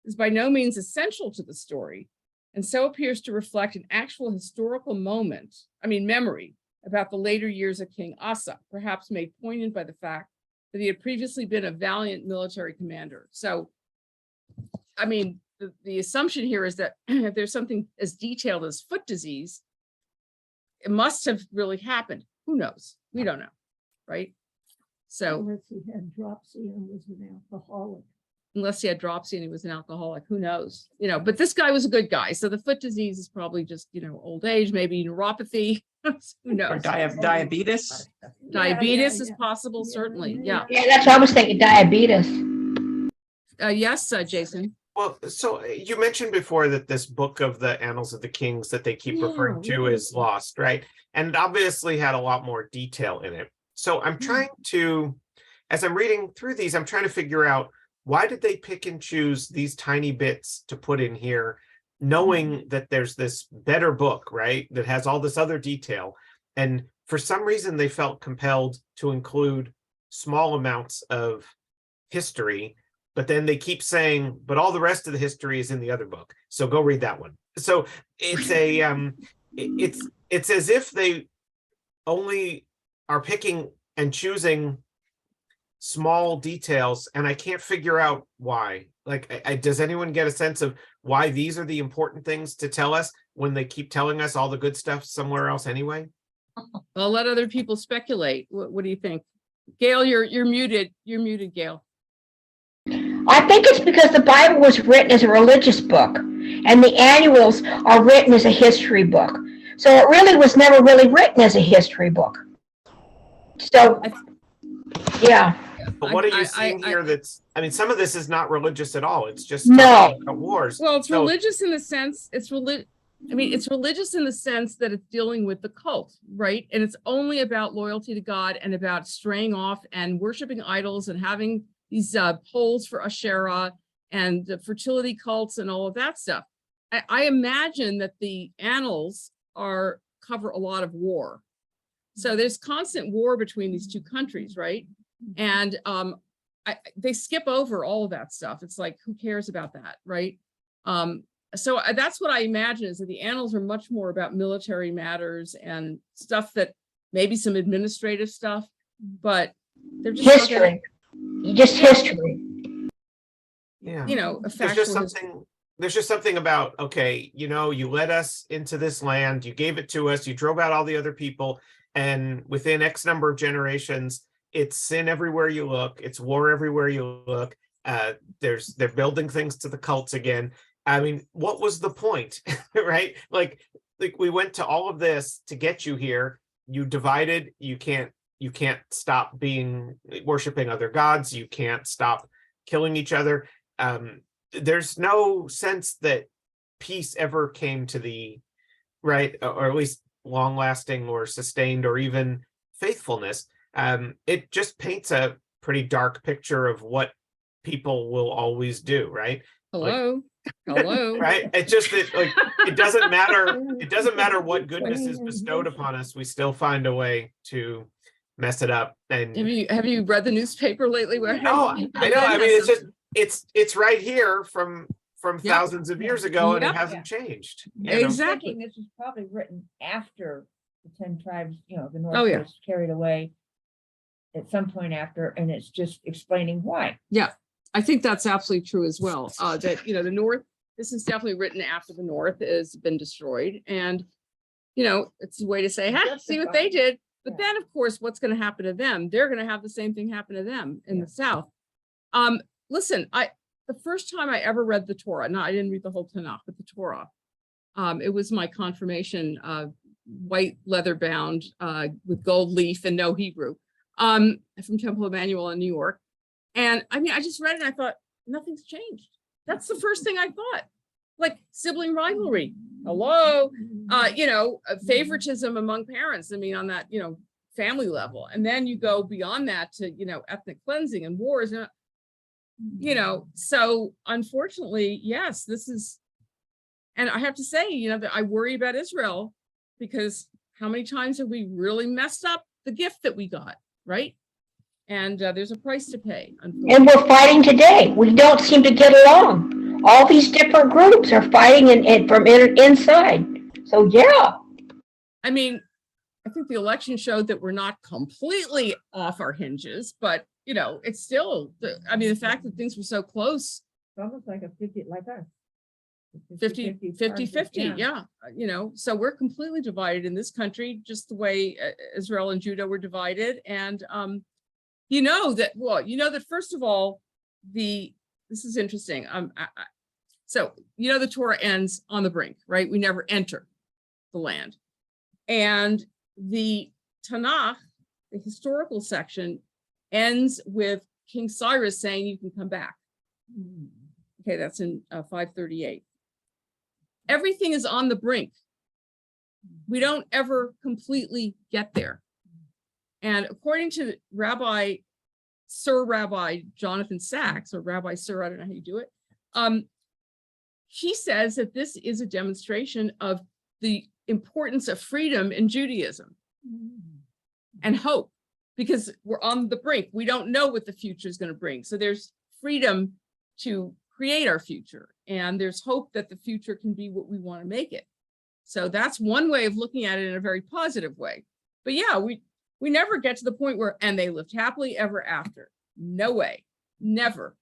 A: is by no means essential to the story, and so appears to reflect an actual historical memory about the later years of King Asa, perhaps made poignant by the fact that he had previously been a valiant military commander. So, I mean, the assumption here is that if there's something as detailed as foot disease, it must have really happened. Who knows? We don't know, right? So
E: Unless he had dropsy and was an alcoholic.
A: unless he had dropsy and he was an alcoholic, who knows? But this guy was a good guy. So the foot disease is probably just, old age, maybe neuropathy. Who
C: Or
A: knows?
C: diabetes.
A: Diabetes is
E: yeah.
A: possible,
E: Yeah,
A: certainly.
E: yeah.
A: Yeah.
D: Yeah, that's what I was thinking, diabetes.
A: Yes, Jason.
G: Well, so you mentioned before that this book of the Annals of the Kings that they keep referring to
A: Yeah.
G: is lost, right? And it obviously had a lot more detail in it. So I'm trying to, as I'm reading through these, I'm trying to figure out why did they pick and choose these tiny bits to put in here, knowing that there's this better book, right, that has all this other detail. And for some reason, they felt compelled to include small amounts of history, but then they keep saying, but all the rest of the history is in the other book. So go read that one. So it's it's as if they only are picking and choosing small details, and I can't figure out why. Like, does anyone get a sense of why these are the important things to tell us when they keep telling us all the good stuff somewhere else anyway?
A: I'll let other people speculate. What do you think? Gail, you're muted. You're muted, Gail.
D: I think it's because the Bible was written as a religious book, and the annuals are written as a history book. So it really was never really written as a history book. So, yeah.
G: But what are you
A: I-
G: seeing
A: I-
G: here that's, I mean, some of this is not religious at all. It's just
D: No.
G: talking about wars.
A: Well, it's
G: So-
A: religious in the sense it's religious in the sense that it's dealing with the cult, right? And it's only about loyalty to God and about straying off and worshiping idols and having these poles for Asherah and the fertility cults and all of that stuff. I imagine that the annals cover a lot of war. So there's constant war between these two countries, right? And they skip over all of that stuff. It's like, who cares about that, right? So that's what I imagine, is that the annals are much more about military matters and stuff, that maybe some administrative stuff, but they're just not gonna-
D: History. Just history.
G: Yeah.
A: a
G: There's
A: factual
G: just
A: history.
G: something, there's just something about, okay, you led us into this land, you gave it to us, you drove out all the other people, and within X number of generations, it's sin everywhere you look, it's war everywhere you look. They're building things to the cults again. I mean, what was the point? Right? Like we went to all of this to get you here. You divided, you can't stop worshiping other gods, you can't stop killing each other. There's no sense that peace ever came to the right, or at least long lasting or sustained or even faithfulness. It just paints a pretty dark picture of what people will always do, right?
A: Hello, hello.
G: Right? It's just that like it doesn't matter what goodness is bestowed upon us, we still find a way to mess it up. And
A: Have you read the newspaper lately? Where
G: oh, I know. I mean, it's just it's right here from
A: Yep.
G: thousands of years ago, and
A: Yep.
G: it hasn't changed. you know?
A: Exactly.
B: Thinking this was probably written after the 10 tribes, the
A: Oh,
B: North
A: yeah.
B: was carried away at some point after, and it's just explaining why.
A: I think that's absolutely true as well. That, the North, this is definitely written after the North has been destroyed. And, it's a way to say, see what they did. But
B: Yeah.
A: then, of course, what's going to happen to them? They're going to have the same thing happen to them in the South. Listen, the first time I ever read the Torah, no, I didn't read the whole Tanakh, but the Torah. It was my confirmation, white leather bound, with gold leaf and no Hebrew, from Temple Emmanuel in New York. And I mean, I just read it and I thought, nothing's changed. That's the first thing I thought. Like sibling rivalry. Hello, favoritism among parents. I mean, on that, family level. And then you go beyond that to, ethnic cleansing and wars. And, so unfortunately, yes, this is, and I have to say, that I worry about Israel because how many times have we really messed up the gift that we got, right? And there's a price to pay.
D: And we're fighting today. We don't seem to get along. All these different groups are fighting from inside. So yeah.
A: I mean, I think the election showed that we're not completely off our hinges, but it's still, the fact that things were so close.
B: It's almost like a 50, like us.
A: 50-50, yeah. So we're completely divided in this country, just the way Israel and Judah were divided. And that first of all, this is interesting. So the Torah ends on the brink, right? We never enter the land. And the Tanakh, the historical section, ends with King Cyrus saying you can come back. Okay, that's in 538. Everything is on the brink. We don't ever completely get there. And according to Sir Rabbi Jonathan Sachs, or Rabbi Sir, I don't know how you do it, he says that this is a demonstration of the importance of freedom in Judaism and hope, because we're on the brink. We don't know what the future is going to bring. So there's freedom to create our future, and there's hope that the future can be what we want to make it. So that's one way of looking at it in a very positive way. But yeah, we never get to the point where, and they lived happily ever after. No way, never.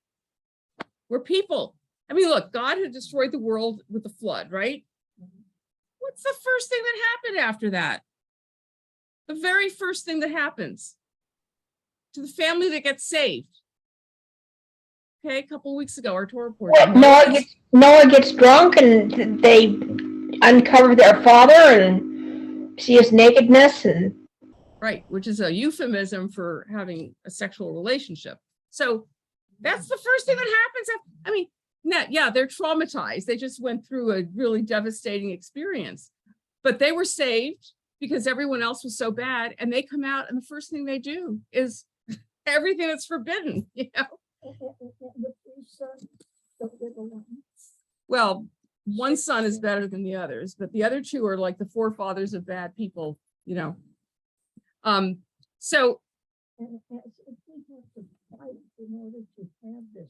A: We're people. I mean, look, God had destroyed the world with the flood, right? What's the first thing that happened after that? The very first thing that happens to the family that gets saved. Okay, a couple of weeks ago, our Torah report.
D: Noah gets drunk and they uncover their father and see his nakedness.
A: Right, which is a euphemism for having a sexual relationship. So that's the first thing that happens. I mean, they're traumatized. They just went through a really devastating experience, but they were saved because everyone else was so bad. And they come out and the first thing they do is everything that's forbidden,
E: The three sons don't get along.
A: Well, one son is better than the others, but the other two are like the forefathers of bad people, So
E: And as if we have to fight in order to have this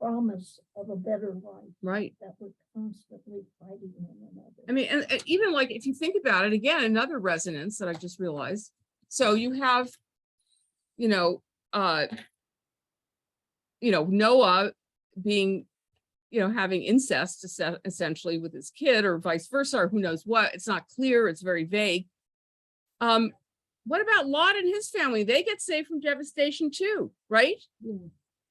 E: promise of a better life,
A: right.
E: that we're constantly fighting one another.
A: I mean, and even like if you think about it, again, another resonance that I just realized. So you have, Noah being, having incest essentially with his kid, or vice versa, or who knows what. It's not clear. It's very vague. What about Lot and his family? They get saved from devastation too, right?
E: Yeah.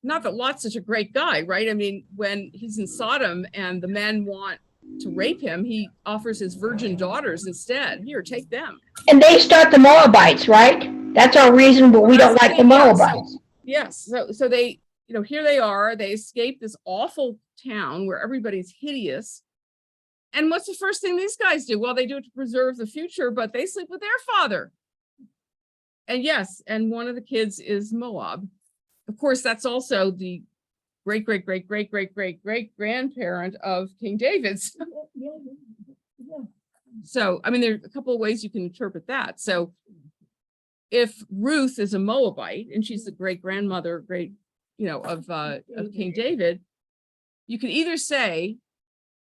A: Not that Lot's such a great guy, right? I mean, when he's in Sodom and the men want to rape him, he offers his virgin daughters instead. Here, take them.
D: And they start the Moabites, right? That's our reason, but we don't like the Moabites.
A: Yes. So they, here they are. They escape this awful town where everybody's hideous. And what's the first thing these guys do? Well, they do it to preserve the future, but they sleep with their father. And yes, and one of the kids is Moab. Of course, that's also the great, great, great, great, great, great, great grandparent of King David's.
E: Yeah, yeah.
A: So, I mean, there are a couple of ways you can interpret that. So if Ruth is a Moabite and she's the great grandmother, of King David, you can either say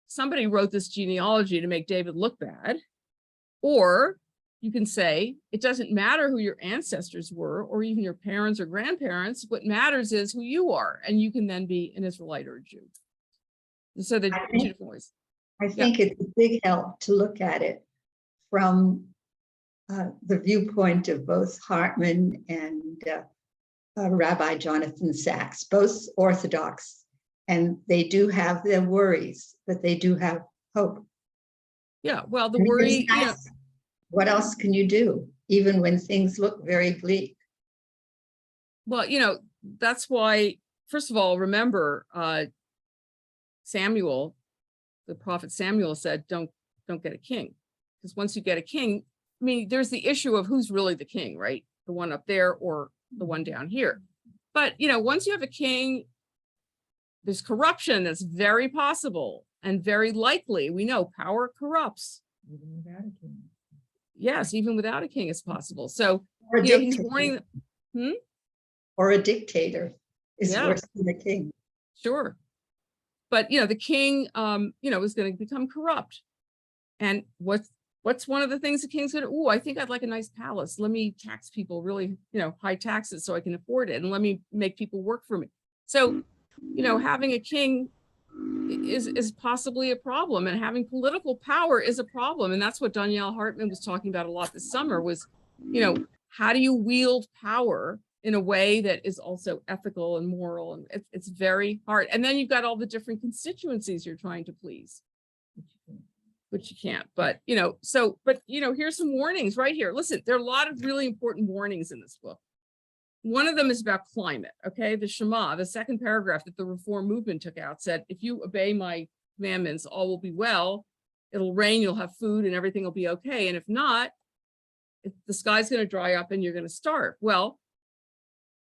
A: somebody wrote this genealogy to make David look bad, or you can say it doesn't matter who your ancestors were, or even your parents or grandparents. What matters is who you are, and you can then be an Israelite or a Jew. So the two different ways.
F: I think it's a big help to look at it from the viewpoint of both Hartman and Rabbi Jonathan Sachs, both Orthodox, and they do have their worries, but they do have hope.
A: Yeah, well, the
F: Because
A: worry,
F: what else can you do, even when things look very bleak?
A: well, that's why, first of all, remember, Samuel, the prophet Samuel said, don't get a king. Because once you get a king, I mean, there's the issue of who's really the king, right? The one up there or the one down here. But, once you have a king, there's corruption that's very possible and very likely. We know power corrupts.
B: Even without a king.
A: Yes, even without a king, it's possible. So,
F: Or a
A: he's
F: dictator,
A: warning.
F: or a dictator is
A: Yeah.
F: worse than a king.
A: Sure. But, the king, is going to become corrupt. And what's one of the things the king's going to, oh, I think I'd like a nice palace. Let me tax people really, high taxes so I can afford it. And let me make people work for me. So, having a king is possibly a problem, and having political power is a problem. And that's what Danielle Hartman was talking about a lot this summer was, how do you wield power in a way that is also ethical and moral? And it's very hard. And then you've got all the different constituencies you're trying to please, which you can't. But, here's some warnings right here. Listen, there are a lot of really important warnings in this book. One of them is about climate. Okay. The Shema, the second paragraph that the Reform movement took out said, if you obey my commandments, all will be well. It'll rain, you'll have food, and everything will be okay. And if not, the sky's going to dry up and you're going to starve. Well,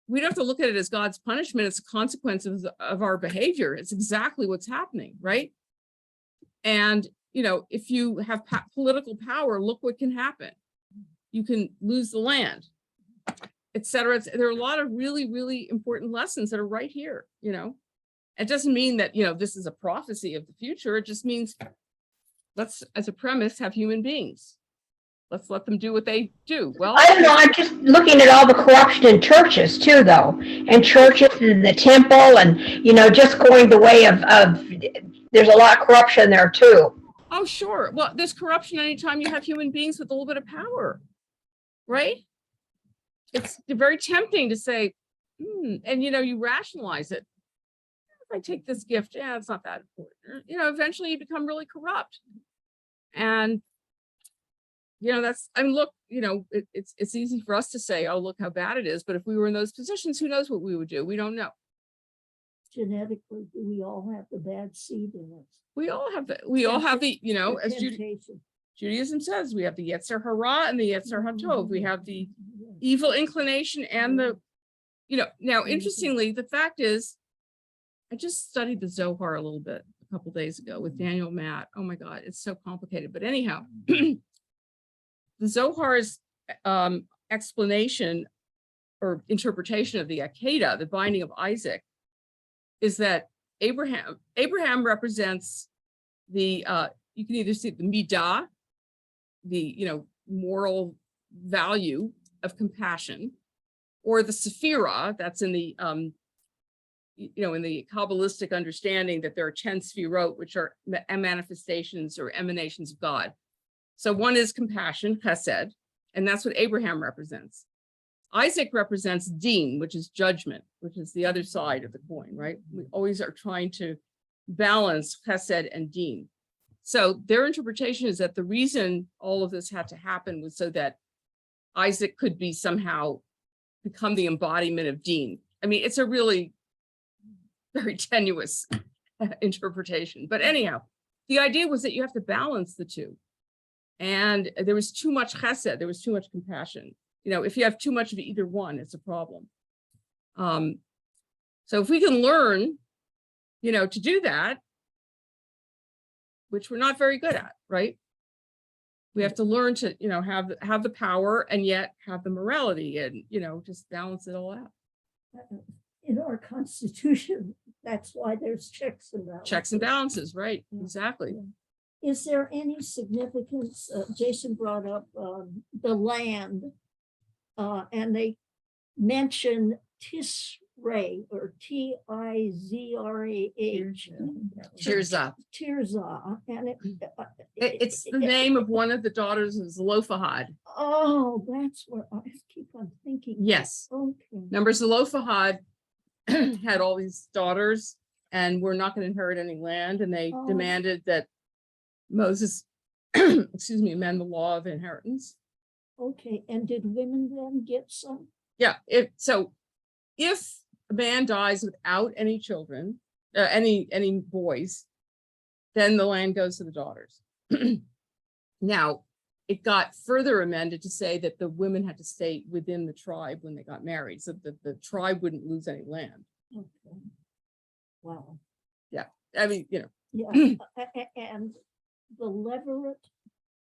A: we don't have to look at it as God's punishment. It's a consequence of our behavior. It's exactly what's happening, right? And, if you have political power, look what can happen. You can lose the land, et cetera. There are a lot of really, really important lessons that are right here, It doesn't mean that, this is a prophecy of the future. It just means let's, as a premise, have human beings. Let's let them do what they do. Well,
D: I don't know, I'm just looking at all the corruption in churches too, though, and churches and the temple and, just going the way of there's a lot of corruption there too.
A: oh, sure. Well, there's corruption anytime you have human beings with a little bit of power, right? It's very tempting to say, and, you rationalize it. If I take this gift, it's not that important. Eventually you become really corrupt. And, look, it's easy for us to say, oh, look how bad it is. But if we were in those positions, who knows what we would do? We don't know.
E: Genetically, do we all have the bad seed in us?
A: We all have the, as
E: Temptation.
A: Judaism says, we have the Yetzer Hara and the Yetzer HaTov. We have the evil inclination and the, now interestingly, the fact is, I just studied the Zohar a little bit a couple days ago with Daniel Matt. Oh my God, it's so complicated. But anyhow, the Zohar's explanation or interpretation of the Akedah, the binding of Isaac, is that Abraham represents the, you can either see the midah, the, moral value of compassion, or the sephirah, that's in the, in the Kabbalistic understanding that there are 10 sefirot, which are manifestations or emanations of God. So one is compassion, chesed, and that's what Abraham represents. Isaac represents din, which is judgment, which is the other side of the coin, right? We always are trying to balance chesed and din. So their interpretation is that the reason all of this had to happen was so that Isaac could be somehow become the embodiment of din. I mean, it's a really very tenuous interpretation, but anyhow, the idea was that you have to balance the two. And there was too much chesed, there was too much compassion. You know, if you have too much of either one, it's a problem. So if we can learn, you know, to do that, which we're not very good at, right? We have to learn to, you know, have the power and yet have the morality and, you know, just balance it all out.
E: In our Constitution, that's why there's checks and balances.
A: Checks and balances, right?
E: Yeah.
A: Exactly.
E: Is there any significance, Jason brought up the land, and they mention Tishrei or Tizrah,
A: Cheers up.
E: Tirzah, and
A: It's the name of one of the daughters of Zelophehad.
E: Oh, that's what I keep on thinking.
A: Yes.
E: Okay.
A: Remember, Zelophehad had all these daughters and were not going to inherit any land, and they
E: Oh.
A: demanded that Moses, excuse me, amend the law of inheritance.
E: Okay, and did women then get some?
A: Yeah, if a man dies without any children, any boys, then the land goes to the daughters. Now, it got further amended to say that the women had to stay within the tribe when they got married, so that the tribe wouldn't lose any land.
E: Okay. Wow.
A: I mean, you know,
E: Yeah, and the Leverett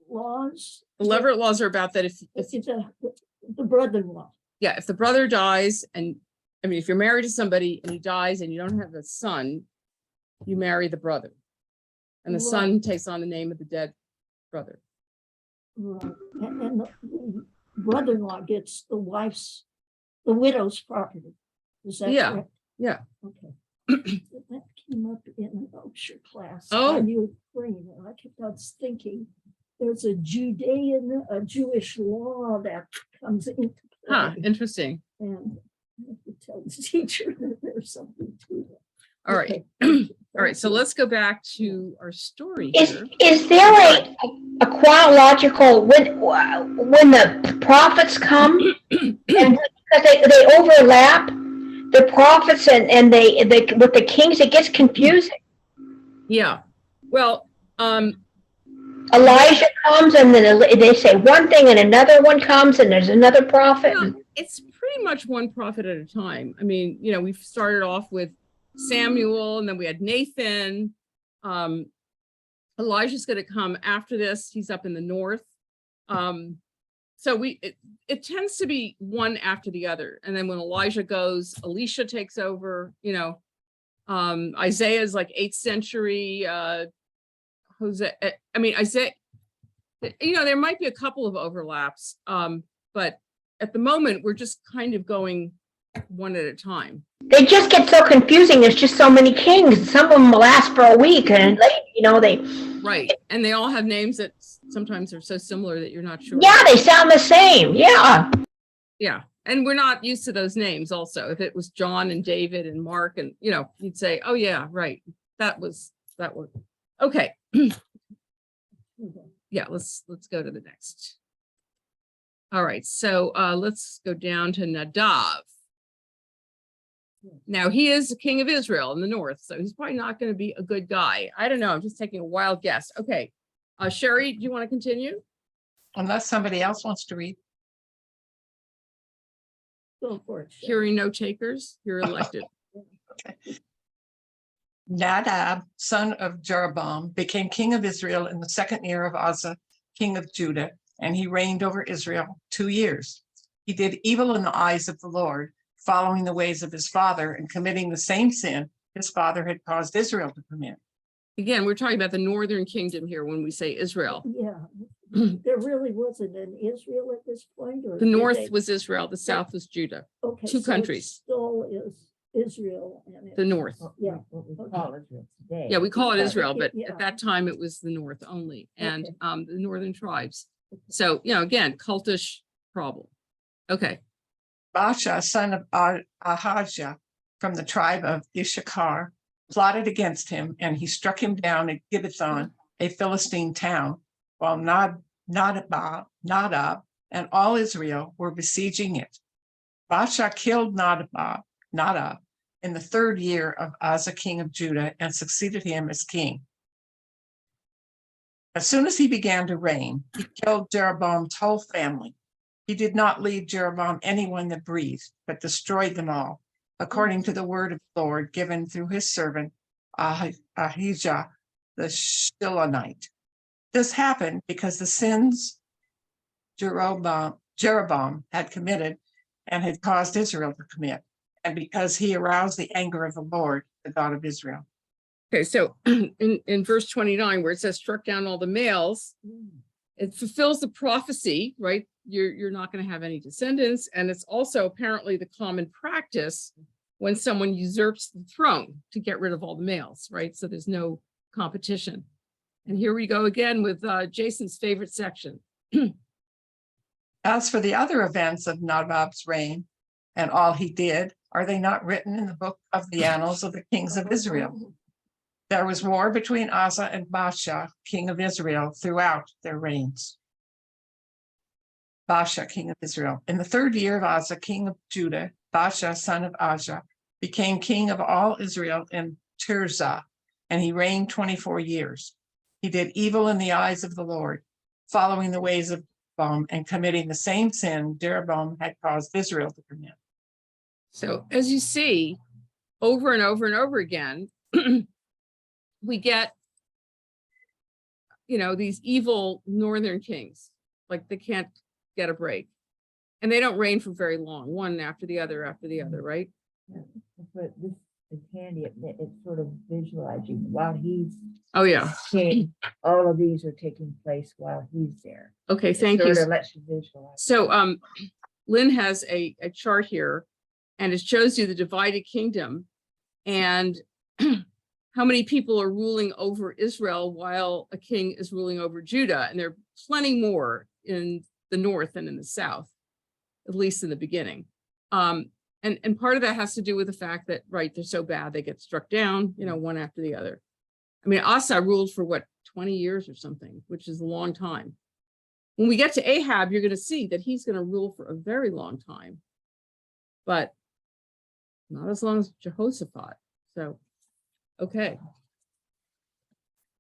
E: laws.
A: the Leverett laws are about that if
E: It's the brother-in-law.
A: yeah, if the brother dies, and I mean, if you're married to somebody and he dies and you don't have a son, you marry the brother. And the son takes on the name of the dead brother.
E: Right, and the brother-in-law gets the widow's property. Is that
A: Yeah,
E: correct?
A: yeah.
E: Okay. That came up in an Oakshire class.
A: Oh.
E: On Ukraine, and I kept on thinking, there's a Jewish law that comes into
A: Huh,
E: play.
A: interesting.
E: And I have to tell the teacher that there's something to it.
A: All right.
E: Okay.
A: All right, so let's go baback to our story
D: Is
A: here.
D: there a chronological when the prophets come and because they overlap the prophets and they with the kings, it gets confusing.
A: Yeah, well,
D: Elijah comes and then they say one thing and another one comes and there's another prophet.
A: well, it's pretty much one prophet at a time. I mean, you know, we've started off with Samuel, and then we had Nathan. Elijah's going to come after this. He's up in the north. So it tends to be one after the other. And then when Elijah goes, Elisha takes over, you know. Isaiah is like 8th century. Isaiah, you know, there might be a couple of overlaps, but at the moment we're just kind of going one at a time.
D: They just get so confusing. There's just so many kings. Some of them last for a week, and you know they.
A: Right, and they all have names that sometimes are so similar that you're not sure.
D: Yeah, they sound the same. Yeah.
A: Yeah, and we're not used to those names. Also, if it was John and David and Mark, and you know, you'd say, "Oh yeah, right, that was." Okay. Yeah, let's go to the next. All right, so let's go down to Nadav. Now he is the king of Israel in the north, so he's probably not going to be a good guy. I don't know. I'm just taking a wild guess. Okay, Sherry, do you want to continue?
C: Unless somebody else wants to read.
E: Go for it. Sharon.
A: Hearing no takers, you're elected.
C: Nadab, son of Jeroboam, became king of Israel in the 2nd year of Asa, king of Judah, and he reigned over Israel 2 years. He did evil in the eyes of the Lord, following the ways of his father and committing the same sin his father had caused Israel to commit.
A: Again, we're talking about the northern kingdom here when we say Israel.
E: Yeah, there really wasn't an Israel at this point, or
A: The
E: did
A: north
E: they-
A: was Israel, the south was Judah,
E: okay,
A: two
E: so it
A: countries.
E: Still is Israel and
A: the
E: it's-
A: north.
E: Yeah.
B: What we
E: Okay.
B: call Israel today.
A: Yeah, we call it
E: Yeah,
A: Israel, but
E: yeah.
A: at that time it was the north only, and
E: Okay.
A: the northern tribes. So, you know, again, cultish problem. Okay,
C: Baasha, son of Ahijah, from the tribe of Issachar, plotted against him, and he struck him down at Gibbethon, a Philistine town, while Nadab and all Israel were besieging it. Baasha killed Nadab in the 3rd year of Asa, king of Judah, and succeeded him as king. As soon as he began to reign, he killed Jeroboam's whole family. He did not leave Jeroboam anyone that breathed, but destroyed them all, according to the word of the Lord given through his servant Ahijah the Shilonite. This happened because the sins Jeroboam had committed and had caused Israel to commit, and because he aroused the anger of the Lord, the God of Israel.
A: Okay, so in verse 29, where it says struck down all the males, it fulfills the prophecy, right? You're not going to have any descendants. And it's also apparently the common practice when someone usurps the throne to get rid of all the males, right? So there's no competition. And here we go again with Jason's favorite section.
C: As for the other events of Nadab's reign and all he did, are they not written in the book of the annals of the kings of Israel? There was war between Asa and Baasha, king of Israel, throughout their reigns. Baasha, king of Israel. In the 3rd year of Asa, king of Judah, Baasha, son of Asa, became king of all Israel in Tirzah, and he reigned 24 years. He did evil in the eyes of the Lord, following the ways of Jeroboam and committing the same sin Jeroboam had caused Israel to commit.
A: So as you see, over and over and over again, we get, these evil northern kings, like they can't get a break. And they don't reign for very long, one after the other, right?
B: Yeah, but this is handy. It's sort of visualizing while he's
A: Oh, yeah.
B: king, all of these are taking place while he's there.
A: Okay,
B: It
A: thank you.
B: sort of lets you visualize.
A: So Lynn has a chart here, and it shows you the divided kingdom and how many people are ruling over Israel while a king is ruling over Judah. And there are plenty more in the north and in the south, at least in the beginning. And part of that has to do with the fact that, right, they're so bad, they get struck down, one after the other. I mean, Asa ruled for what, 20 years or something, which is a long time. When we get to Ahab, you're going to see that he's going to rule for a very long time, but not as long as Jehoshaphat. So, okay.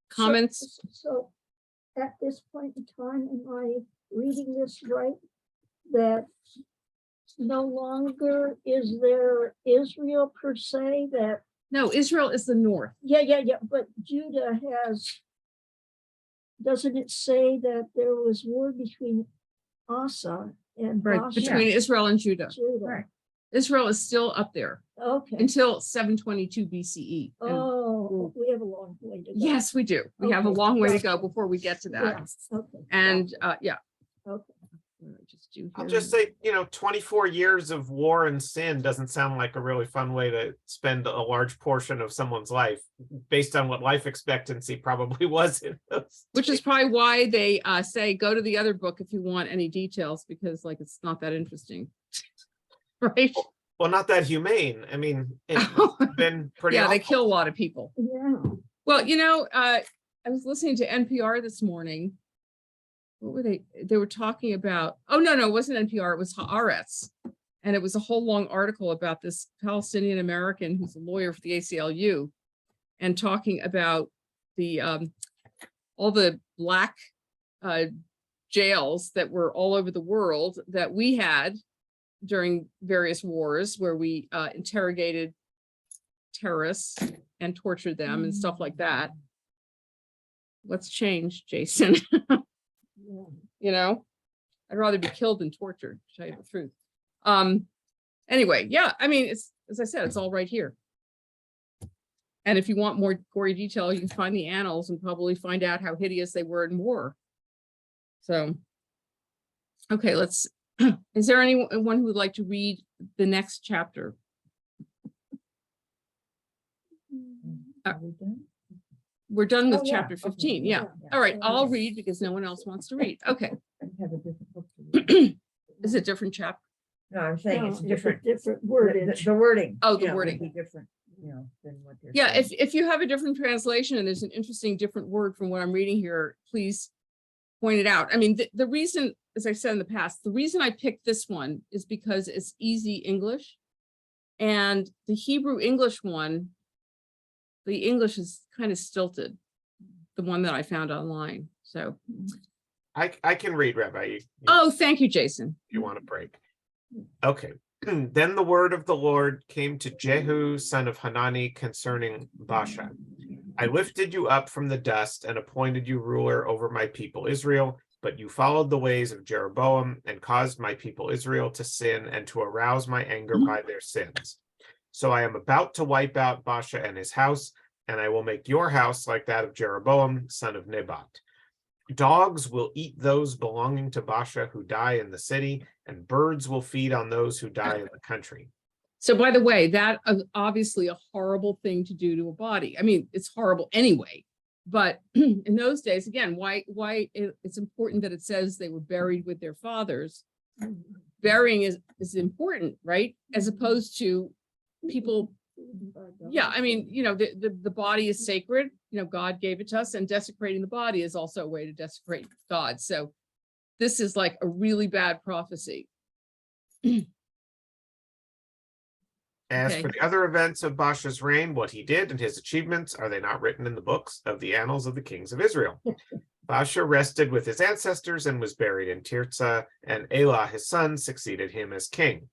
A: Comments?
E: So at this point in time, am I reading this right? That no longer is there Israel per se, that,
A: No, Israel is the north.
E: yeah, but Judah has, doesn't it say that there was war between Asa and
A: Right,
E: Baasha?
A: between Israel and Judah.
E: Judah.
A: Israel is still up there
E: Okay.
A: until 722 BCE. And
E: Oh, we have a long way to go.
A: yes, we do. We have a
E: Okay,
A: long way to go
E: gotcha.
A: before we get to that.
E: Yeah, okay.
A: And yeah.
E: Okay.
G: I'll just say, 24 years of war and sin doesn't sound like a really fun way to spend a large portion of someone's life, based on what life expectancy probably was in those.
A: Which is probably why they say go to the other book if you want any details, because like it's not that interesting. Right?
G: Well, not that humane. I mean, it's been pretty
A: Yeah, they
G: awful.
A: kill a lot of people.
E: Yeah.
A: Well, I was listening to NPR this morning. What were they? They were talking about, oh, no, it wasn't NPR, it was Haaretz. And it was a whole long article about this Palestinian American who's a lawyer for the ACLU and talking about the all the black jails that were all over the world that we had during various wars where we interrogated terrorists and tortured them and stuff like that. What's changed, Jason? I'd rather be killed than tortured, to tell you the truth. Anyway, yeah, I mean, it's, as I said, it's all right here. And if you want more gory detail, you can find the annals and probably find out how hideous they were in war. So, okay, is there anyone who would like to read the next chapter?
B: Are we done?
A: We're done with
B: Oh, yeah,
A: chapter 15.
B: okay,
A: Yeah. All right, I'll read because no one else wants to read. Okay.
B: I have a different book to read.
A: Is it a different chapter?
B: No, I'm saying
E: No,
B: it's different.
E: Different
B: The
E: wordage.
B: the wording.
A: Oh, the
B: would
A: wording.
B: be different, than what they're.
A: Yeah,
B: saying.
A: if you have a different translation and there's an interesting different word from what I'm reading here, please point it out. I mean, the reason, as I said in the past, the reason I picked this one is because it's easy English. And the Hebrew English one, the English is kind of stilted, the one that I found online. So,
G: I can read, Rabbi.
A: oh, thank you, Jason.
G: You want a break? Okay. Then the word of the Lord came to Jehu, son of Hanani, concerning Baasha. I lifted you up from the dust and appointed you ruler over my people Israel, but you followed the ways of Jeroboam and caused my people Israel to sin and to arouse my anger by their sins. So I am about to wipe out Baasha and his house, and I will make your house like that of Jeroboam, son of Nebat. Dogs will eat those belonging to Baasha who die in the city, and birds will feed on those who die in the country.
A: So by the way, that is obviously a horrible thing to do to a body. I mean, it's horrible anyway, but in those days, again, why it's important that it says they were buried with their fathers. Burying is important, right? As opposed to people. Yeah, I mean, you know, the body is sacred, you know, God gave it to us, and desecrating the body is also a way to desecrate God. So this is like a really bad prophecy.
G: As
A: Okay.
G: for the other events of Baasha's reign, what he did and his achievements, are they not written in the books of the annals of the kings of Israel? Baasha rested with his ancestors and was buried in Tirzah, and Elah his son succeeded him as king.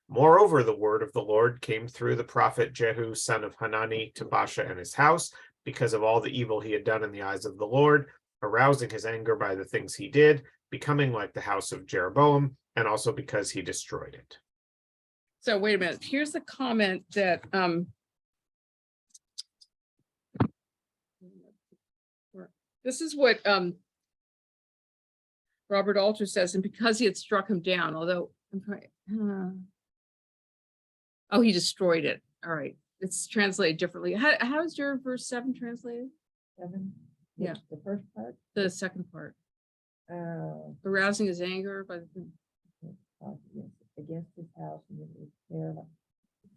G: Moreover, the word of the Lord came through the prophet Jehu, son of Hanani, to Baasha and his house, because of all the evil he had done in the eyes of the Lord, arousing his anger by the things he did, becoming like the house of Jeroboam, and also because he destroyed it.
A: So wait a minute, here's the comment that this is what Robert Alter says, and because he had struck him down, although oh, he destroyed it. All right, it's translated differently. How is your verse 7 translated?
B: 7.
A: Yeah.
B: The first part.
A: The second part,
B: Uh,
A: arousing his anger by the
B: yes, against his house, and it was there. Like,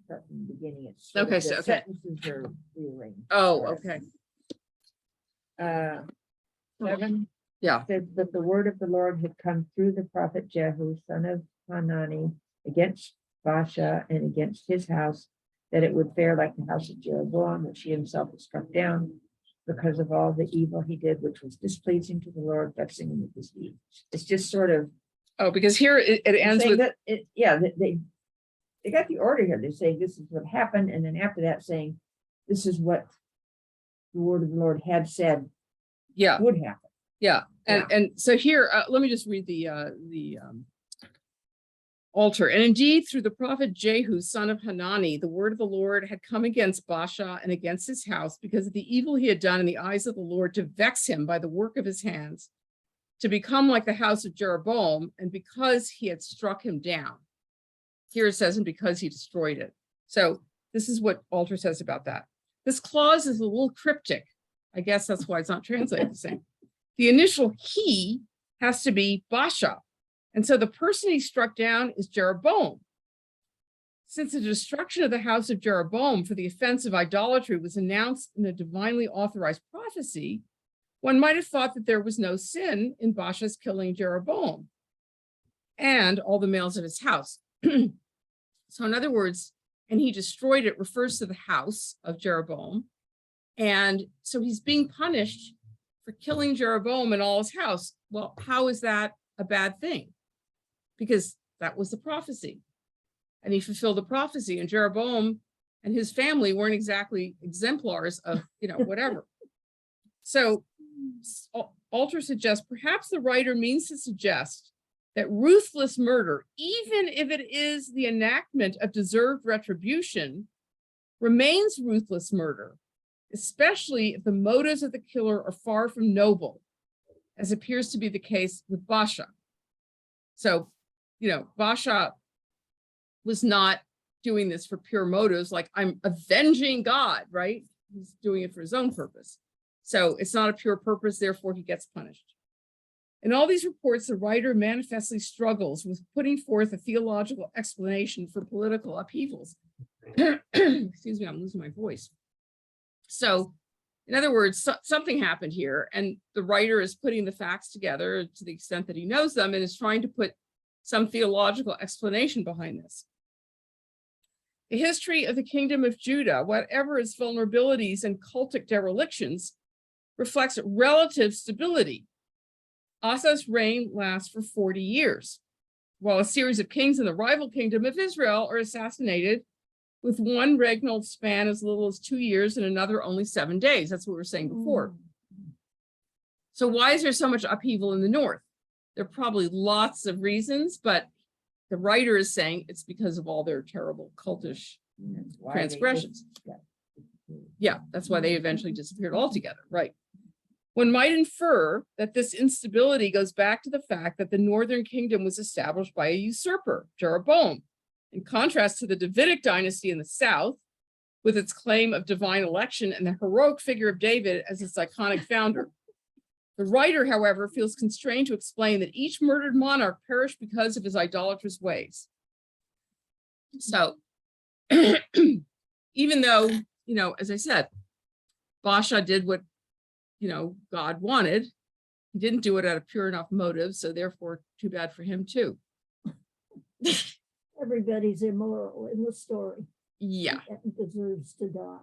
B: start from the beginning. It's
A: Okay,
B: the
A: so- okay.
B: sentences are rearranged.
A: oh, okay.
B: 7.
A: Yeah.
B: Says, but the word of the Lord had come through the prophet Jehu, son of Hanani, against Baasha and against his house, that it would fare like the house of Jeroboam, which he himself had struck down, because of all the evil he did, which was displeasing to the Lord, vexing him with his deed. It's just sort of
A: Oh, because here it ends
B: saying
A: with
B: that they got the order here. They say this is what happened, and then after that saying this is what the word of the Lord had said
A: yeah.
B: would happen.
A: Yeah, and so here, let me just read the altar. And indeed, through the prophet Jehu, son of Hanani, the word of the Lord had come against Baasha and against his house, because of the evil he had done in the eyes of the Lord, to vex him by the work of his hands, to become like the house of Jeroboam, and because he had struck him down. Here it says, and because he destroyed it. So this is what Alter says about that. This clause is a little cryptic. I guess that's why it's not translated the same. The initial he has to be Baasha. And so the person he struck down is Jeroboam. Since the destruction of the house of Jeroboam for the offense of idolatry was announced in a divinely authorized prophecy, one might have thought that there was no sin in Baasha's killing Jeroboam and all the males of his house. So in other words, and he destroyed it refers to the house of Jeroboam. And so he's being punished for killing Jeroboam and all his house. Well, how is that a bad thing? Because that was the prophecy. And he fulfilled the prophecy, and Jeroboam and his family weren't exactly exemplars of, whatever. So Alter suggests perhaps the writer means to suggest that ruthless murder, even if it is the enactment of deserved retribution, remains ruthless murder, especially if the motives of the killer are far from noble, as appears to be the case with Baasha. So, Baasha was not doing this for pure motives, like I'm avenging God, right? He's doing it for his own purpose. So it's not a pure purpose, therefore he gets punished. In all these reports, the writer manifestly struggles with putting forth a theological explanation for political upheavals. Excuse me, I'm losing my voice. So, in other words, something happened here, and the writer is putting the facts together to the extent that he knows them and is trying to put some theological explanation behind this. The history of the kingdom of Judah, whatever its vulnerabilities and cultic derelictions, reflects relative stability. Asa's reign lasts for 40 years, while a series of kings in the rival kingdom of Israel are assassinated, with one regnal span as little as 2 years and another only 7 days. That's what we were saying before. So why is there so much upheaval in the north? There are probably lots of reasons, but the writer is saying it's because of all their terrible cultish
B: That's why they
A: transgressions.
B: just-
A: Yeah, that's why they eventually disappeared altogether, right? One might infer that this instability goes back to the fact that the northern kingdom was established by a usurper, Jeroboam, in contrast to the Davidic dynasty in the south, with its claim of divine election and the heroic figure of David as its iconic founder. The writer, however, feels constrained to explain that each murdered monarch perished because of his idolatrous ways. So, even though, as I said, Baasha did what, God wanted, he didn't do it out of pure enough motive, so therefore, too bad for him too.
E: Everybody's immoral in the story
A: Yeah,
E: and deserves to die.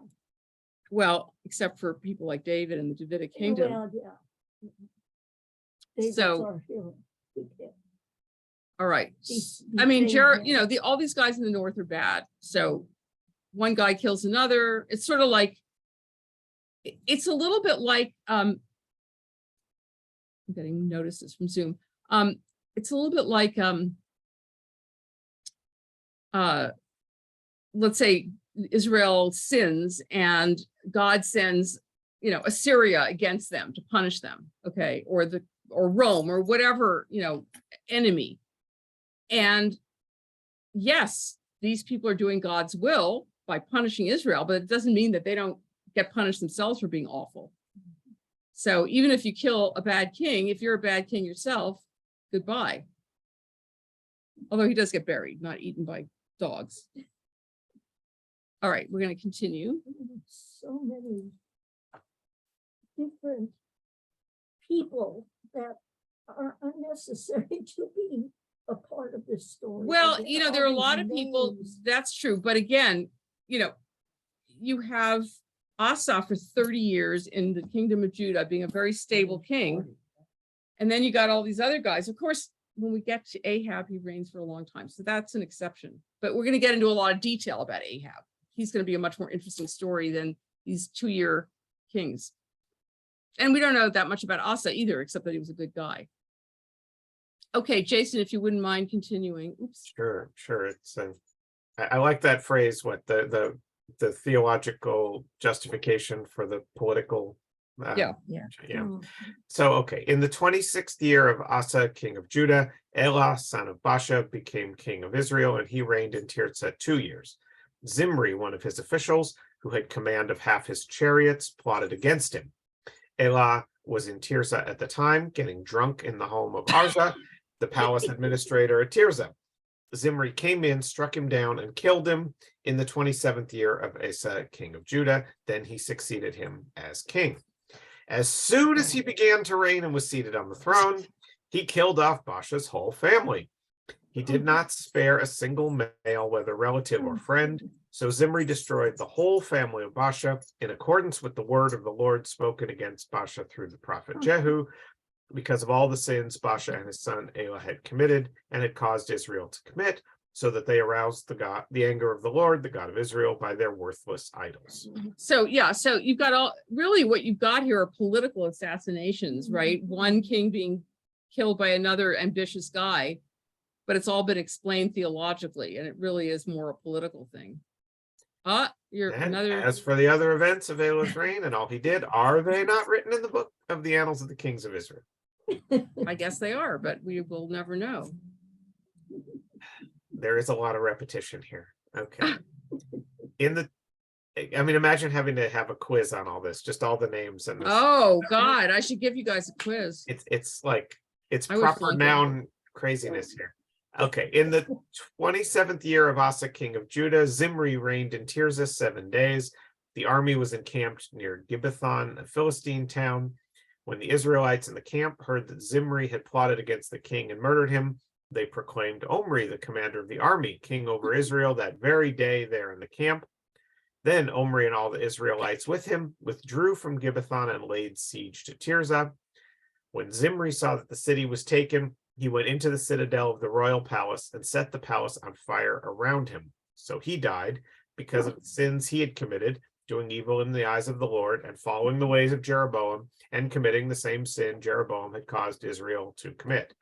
A: well, except for people like David and the Davidic kingdom.
E: Well, yeah. David's
A: So-
E: our hero. We can't-
A: All right.
E: He's-
A: I mean,
E: he's
A: Jared,
E: famous.
A: all these guys in the north are bad. So one guy kills another. It's sort of like, it's a little bit like, I'm getting notices from Zoom. It's a little bit like, let's say Israel sins and God sends, Assyria against them to punish them. Okay. Or Rome or whatever, enemy. And yes, these people are doing God's will by punishing Israel, but it doesn't mean that they don't get punished themselves for being awful. So even if you kill a bad king, if you're a bad king yourself, goodbye. Although he does get buried, not eaten by dogs. All right, we're going to continue.
E: So many different people that are unnecessary to be a part of this story.
A: Well,
E: And there
A: there are a
E: all
A: lot
E: these
A: of people,
E: names.
A: that's true. But again, you have Asa for 30 years in the kingdom of Judah being a very stable king. And then you got all these other guys. Of course, when we get to Ahab, he reigns for a long time. So that's an exception. But we're going to get into a lot of detail about Ahab. He's going to be a much more interesting story than these 2-year kings. And we don't know that much about Asa either, except that he was a good guy. Okay, Jason, if you wouldn't mind continuing. Oops.
G: Sure. It's I like that phrase. What the theological justification for the political.
A: Yeah.
B: Yeah.
E: Mm.
G: So, okay, in the 26th year of Asa, king of Judah, Elah, son of Baasha, became king of Israel, and he reigned in Tirzah 2 years. Zimri, one of his officials, who had command of half his chariots, plotted against him. Elah was in Tirzah at the time, getting drunk in the home of Arza, the palace administrator at Tirzah. Zimri came in, struck him down, and killed him in the 27th year of Asa, king of Judah. Then he succeeded him as king. As soon as he began to reign and was seated on the throne, he killed off Baasha's whole family. He did not spare a single male, whether relative or friend. So Zimri destroyed the whole family of Baasha in accordance with the word of the Lord spoken against Baasha through the prophet Jehu, because of all the sins Baasha and his son Elah had committed and had caused Israel to commit, so that they aroused the anger of the Lord, the God of Israel, by their worthless idols.
A: So you've got really what you've got here are political assassinations, right? One king being killed by another ambitious guy, but it's all been explained theologically, and it really is more a political thing. You're
G: And
A: another.
G: as for the other events of Elah's reign and all he did, are they not written in the book of the annals of the kings of Israel?
A: I guess they are, but we will never know.
G: There is a lot of repetition here. Okay. Imagine having to have a quiz on all this, just all the names and this.
A: Oh God, I should give you guys a quiz.
G: It's
A: I would
G: proper
A: flunk it.
G: noun craziness here. Okay, in the 27th year of Asa, king of Judah, Zimri reigned in Tirzah 7 days. The army was encamped near Gibbethon, a Philistine town. When the Israelites in the camp heard that Zimri had plotted against the king and murdered him, they proclaimed Omri, the commander of the army, king over Israel that very day there in the camp. Then Omri and all the Israelites with him withdrew from Gibbethon and laid siege to Tirzah. When Zimri saw that the city was taken, he went into the citadel of the royal palace and set the palace on fire around him. So he died because of the sins he had committed, doing evil in the eyes of the Lord and following the ways of Jeroboam and committing the same sin Jeroboam had caused Israel to commit.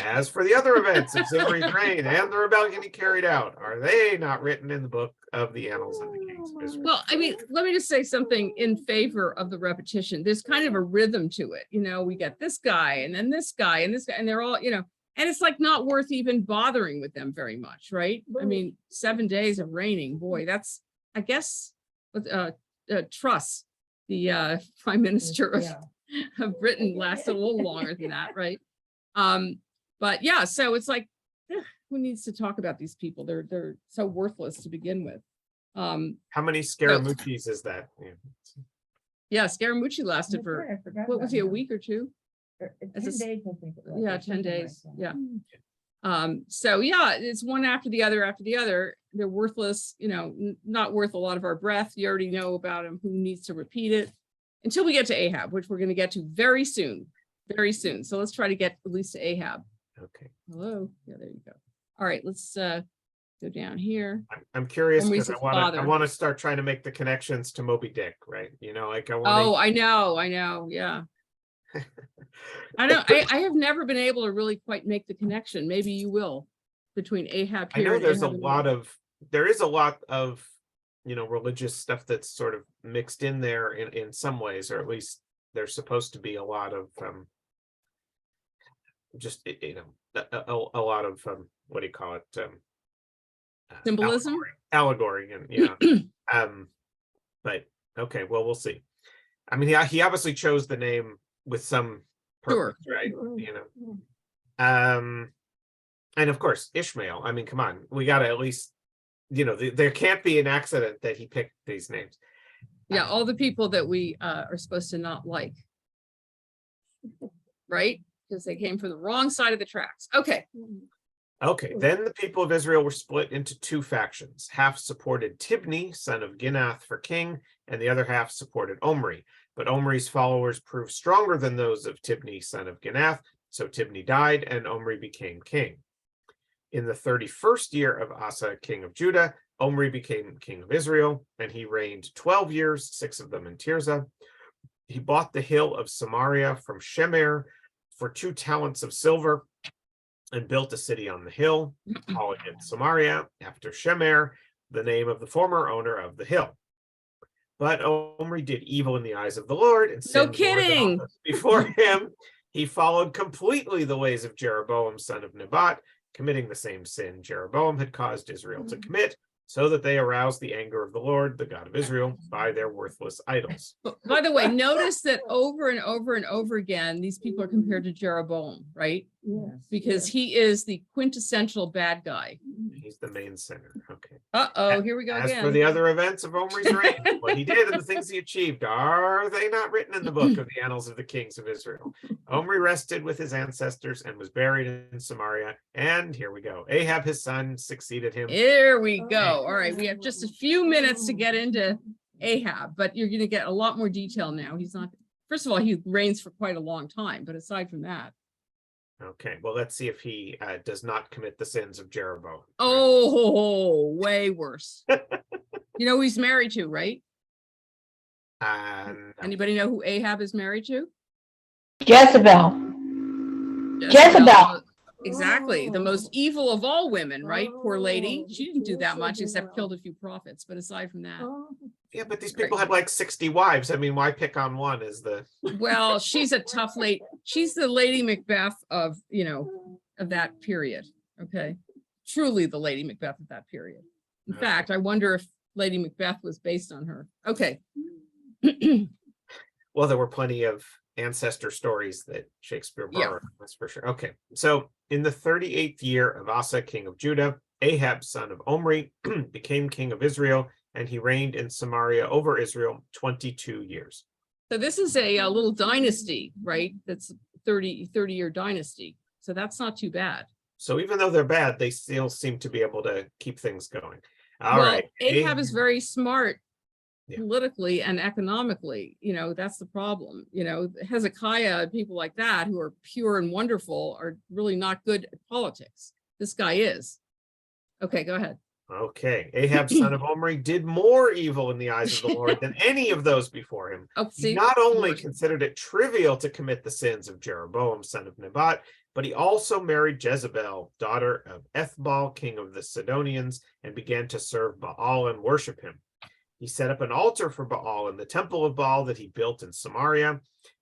G: As for the other events of Zimri's reign and the rebellion he carried out, are they not written in the book of the annals of the kings of Israel?
A: Well, I mean, let me just say something in favor of the repetition. There's kind of a rhythm to it. You know, we get this guy and then this guy and this guy, and they're all, you know, and it's like not worth even bothering with them very much, right? I mean, 7 days of reigning, boy, that's, I guess, Truss, the prime minister of Britain, lasted a little longer than that, right? But yeah, so it's like, who needs to talk about these people? They're so worthless to begin with.
G: How many Scaramucci's is that?
A: Yeah, Scaramucci lasted for,
B: I forgot
A: what
B: about
A: was he, a
B: him.
A: week or two?
B: 10
A: as a s-
B: days, I think. it was,
A: Yeah,
B: or
A: 10
B: something like
A: days,
B: that.
A: yeah. So yeah, it's one after the other after the other. They're worthless, you know, not worth a lot of our breath. You already know about them. Who needs to repeat it? Until we get to Ahab, which we're going to get to very soon, very soon. So let's try to get at least to Ahab.
G: Okay.
A: Hello. Yeah, there you go. All right, let's go down here.
G: I'm curious
A: Omri's
G: because
A: his
G: I
A: father.
G: want to start trying to make the connections to Moby Dick, right? You know, like I want
A: Oh, I know. Yeah. I have never been able to really quite make the connection. Maybe you will between Ahab
G: I
A: here
G: know
A: and
G: there's a
A: Ahab and
G: lot
A: there.
G: there is a lot of, you know, religious stuff that's sort of mixed in there in some ways, or at least there's supposed to be a lot of just, you know, a lot of what do you call it?
A: Symbolism.
G: Allegory and yeah. But okay, well, we'll see. I mean, he obviously chose the name with some purpose, right? You know. And of course, Ishmael. I mean, come on, we got to at least, you know, there can't be an accident that he picked these names.
A: Yeah, all the people that we are supposed to not like. Right? Because they came from the wrong side of the tracks. Okay.
G: Okay, then the people of Israel were split into two factions. Half supported Tibni, son of Ginath, for king, and the other half supported Omri. But Omri's followers proved stronger than those of Tibni, son of Ginath, so Tibni died and Omri became king. In the 31st year of Asa, king of Judah, Omri became king of Israel, and he reigned 12 years, 6 of them in Tirzah. He bought the hill of Samaria from Shemer for 2 talents of silver, and built a city on the hill, calling it Samaria, after Shemer, the name of the former owner of the hill. But Omri did evil in the eyes of the Lord, and
A: No
G: sinned more than all
A: kidding.
G: those before him. He followed completely the ways of Jeroboam, son of Nebat, committing the same sin Jeroboam had caused Israel to commit, so that they aroused the anger of the Lord, the God of Israel, by their worthless idols.
A: By the way, notice that over and over and over again, these people are compared to Jeroboam, right?
E: Yes.
A: Because he is the quintessential bad guy.
G: He's the main sinner. Okay.
A: Uh-oh, here we go
G: As for
A: again.
G: the other events of Omri's reign, what he did and the things he achieved, are they not written in the book of the annals of the kings of Israel? Omri rested with his ancestors and was buried in Samaria. And here we go. Ahab, his son, succeeded him.
A: Here we go. All right, we have just a few minutes to get into Ahab, but you're going to get a lot more detail now. He's not, first of all, he reigns for quite a long time, but aside from that.
G: Okay, well, let's see if he does not commit the sins of Jeroboam.
A: Oh, way worse. You know who he's married to, right?
G: And
A: Anybody know who Ahab is married to?
D: Jezebel. Jezebel.
A: Exactly. The most evil of all women, right? Poor lady. She didn't do that much except killed a few prophets. But aside from that,
G: yeah, but these people had like 60 wives. I mean, why pick on one as the...
A: well, she's a tough lady. She's the Lady Macbeth of, you know, of that period. Okay. Truly the Lady Macbeth of that period. In
G: Okay.
A: fact, I wonder if Lady Macbeth was based on her. Okay.
G: Well, there were plenty of ancestor stories that Shakespeare
A: Yeah.
G: borrowed, that's for sure. Okay, so in the 38th year of Asa, king of Judah, Ahab, son of Omri, became king of Israel, and he reigned in Samaria over Israel 22 years.
A: So this is a little dynasty, right? That's 30-year dynasty. So that's not too bad.
G: So even though they're bad, they still seem to be able to keep things going. All
A: Well,
G: right.
A: Ahab is very smart
G: Yeah.
A: politically and economically. You know, that's the problem. You know, Hezekiah and people like that who are pure and wonderful are really not good at politics. This guy is. Okay, go ahead.
G: Okay. Ahab, son of Omri, did more evil in the eyes of the Lord than any of those before him.
A: Oh,
G: He
A: see,
G: not only
A: more.
G: considered it trivial to commit the sins of Jeroboam, son of Nebat, but he also married Jezebel, daughter of Ethbaal, king of the Sidonians, and began to serve Baal and worship him. He set up an altar for Baal in the temple of Baal that he built in Samaria.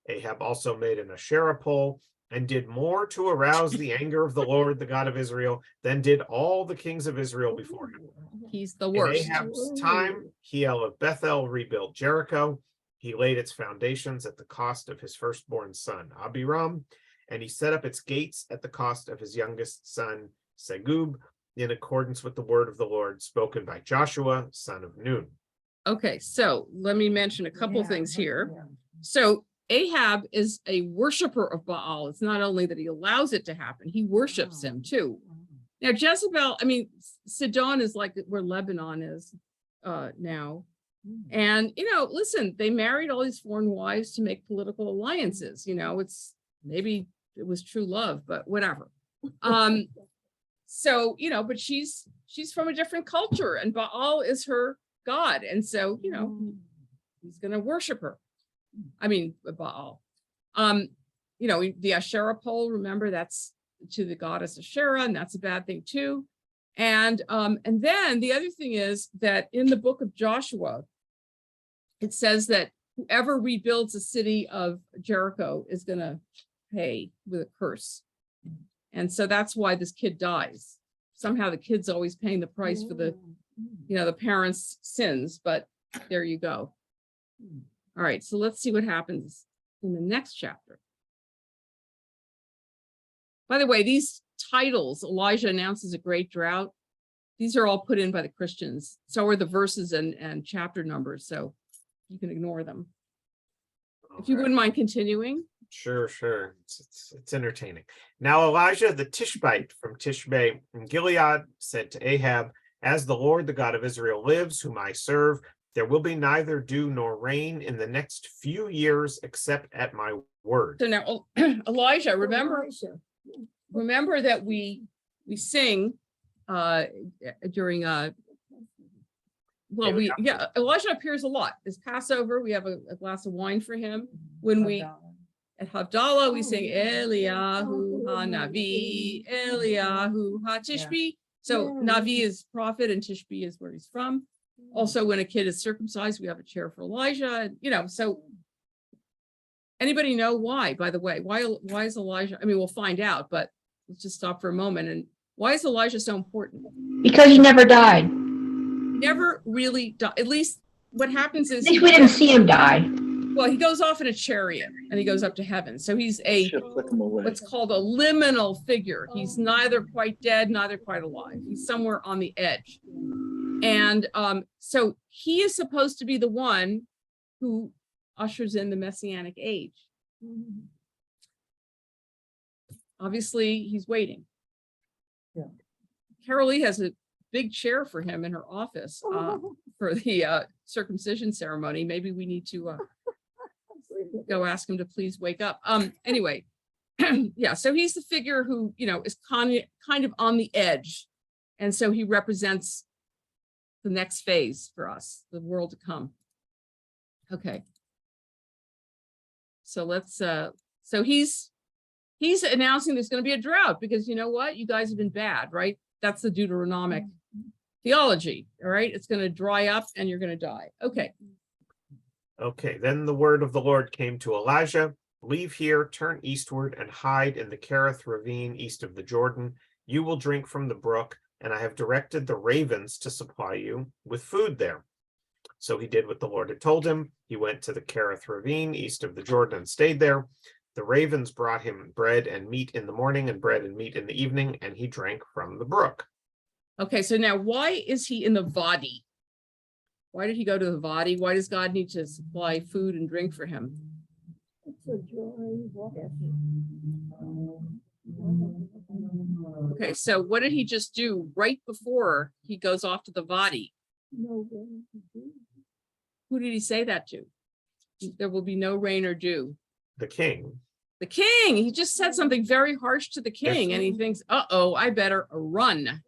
G: Ahab also made an Asherah pole and did more to arouse the anger of the Lord, the God of Israel, than did all the kings of Israel before him.
A: He's the
G: In
A: worst.
G: Ahab's time, Hiel of Bethel rebuilt Jericho. He laid its foundations at the cost of his firstborn son, Abiram, and he set up its gates at the cost of his youngest son, Segub, in accordance with the word of the Lord spoken by Joshua, son of Nun.
A: Okay, so let me mention a couple things here. So Ahab is a worshiper of Baal. It's not only that he allows it to happen, he worships him too. Now Jezebel, I mean, Sidon is like where Lebanon is now. And, you know, listen, they married all these foreign wives to make political alliances. You know, it's maybe it was true love, but whatever. So, you know, but she's from a different culture and Baal is her God. And so, you know, he's going to worship her. I mean, Baal. You know, the Asherah pole, remember, that's to the goddess Asherah, and that's a bad thing too. And then the other thing is that in the book of Joshua, it says that whoever rebuilds the city of Jericho is going to pay with a curse. And so that's why this kid dies. Somehow the kid's always paying the price for the, you know, the parents' sins, but there you go. All right, so let's see what happens in the next chapter. By the way, these titles, Elijah announces a great drought, these are all put in by the Christians. So are the verses and chapter numbers, so you can ignore them. If you wouldn't mind continuing.
G: Sure. It's entertaining. Now Elijah the Tishbite from Tishbe in Gilead said to Ahab, as the Lord, the God of Israel lives, whom I serve, there will be neither dew nor rain in the next few years except at my word.
A: So now, Elijah, remember that we sing during Elijah appears a lot. This Passover, we have a glass of wine for him. When we at Havdalah, we sing Eliyahu HaNavi, Eliyahu HaTishbi. So Navi is prophet and Tishbi is where he's from. Also, when a kid is circumcised, we have a chair for Elijah. You know, so anybody know why, by the way, why is Elijah? I mean, we'll find out, but let's just stop for a moment. And why is Elijah so important?
D: Because he never died.
A: He never really died. At least what happens is
D: At least we didn't see him die.
A: well, he goes off in a chariot and he goes up to heaven. So he's a what's called a liminal figure. He's neither quite dead, neither quite alive. He's somewhere on the edge. And so he is supposed to be the one who ushers in the Messianic age. Obviously, he's waiting.
E: Yeah.
A: Carol Lee has a big chair for him in her office for the circumcision ceremony. Maybe we need to go ask him to please wake up. Anyway, yeah, so he's the figure who, you know, is kind of on the edge. And so he represents the next phase for us, the world to come. Okay. So let's, so he's announcing there's going to be a drought because you know what? You guys have been bad, right? That's the Deuteronomic theology, all right? It's going to dry up and you're going to die. Okay.
G: Okay, then the word of the Lord came to Elijah, leave here, turn eastward, and hide in the Kerith ravine east of the Jordan. You will drink from the brook, and I have directed the ravens to supply you with food there. So he did what the Lord had told him. He went to the Kerith ravine east of the Jordan and stayed there. The ravens brought him bread and meat in the morning and bread and meat in the evening, and he drank from the brook.
A: Okay, so now why is he in the Vadi? Why did he go to the Vadi? Why does God need to supply food and drink for him?
E: It's a dry water.
A: Okay, so what did he just do right before he goes off to the Vadi?
E: No,
A: Who did he say that to? There will be no rain or dew.
G: The king.
A: The king, he just said something very harsh to the king, and he thinks, uh-oh, I better run,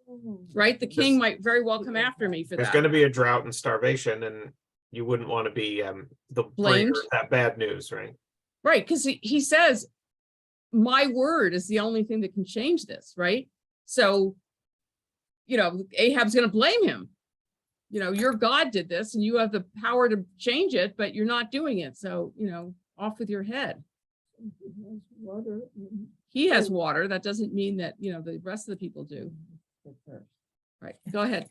A: right? The king might very well come after me for
G: There's going to
A: that.
G: be a drought and starvation, and you wouldn't want to be the bringer
A: Blamed.
G: of that bad news, right?
A: Right, because he says, my word is the only thing that can change this, right? So, Ahab's going to blame him. Your God did this and you have the power to change it, but you're not doing it. So, off with your head. He has water. That doesn't mean that, the rest of the people do. Right, go ahead.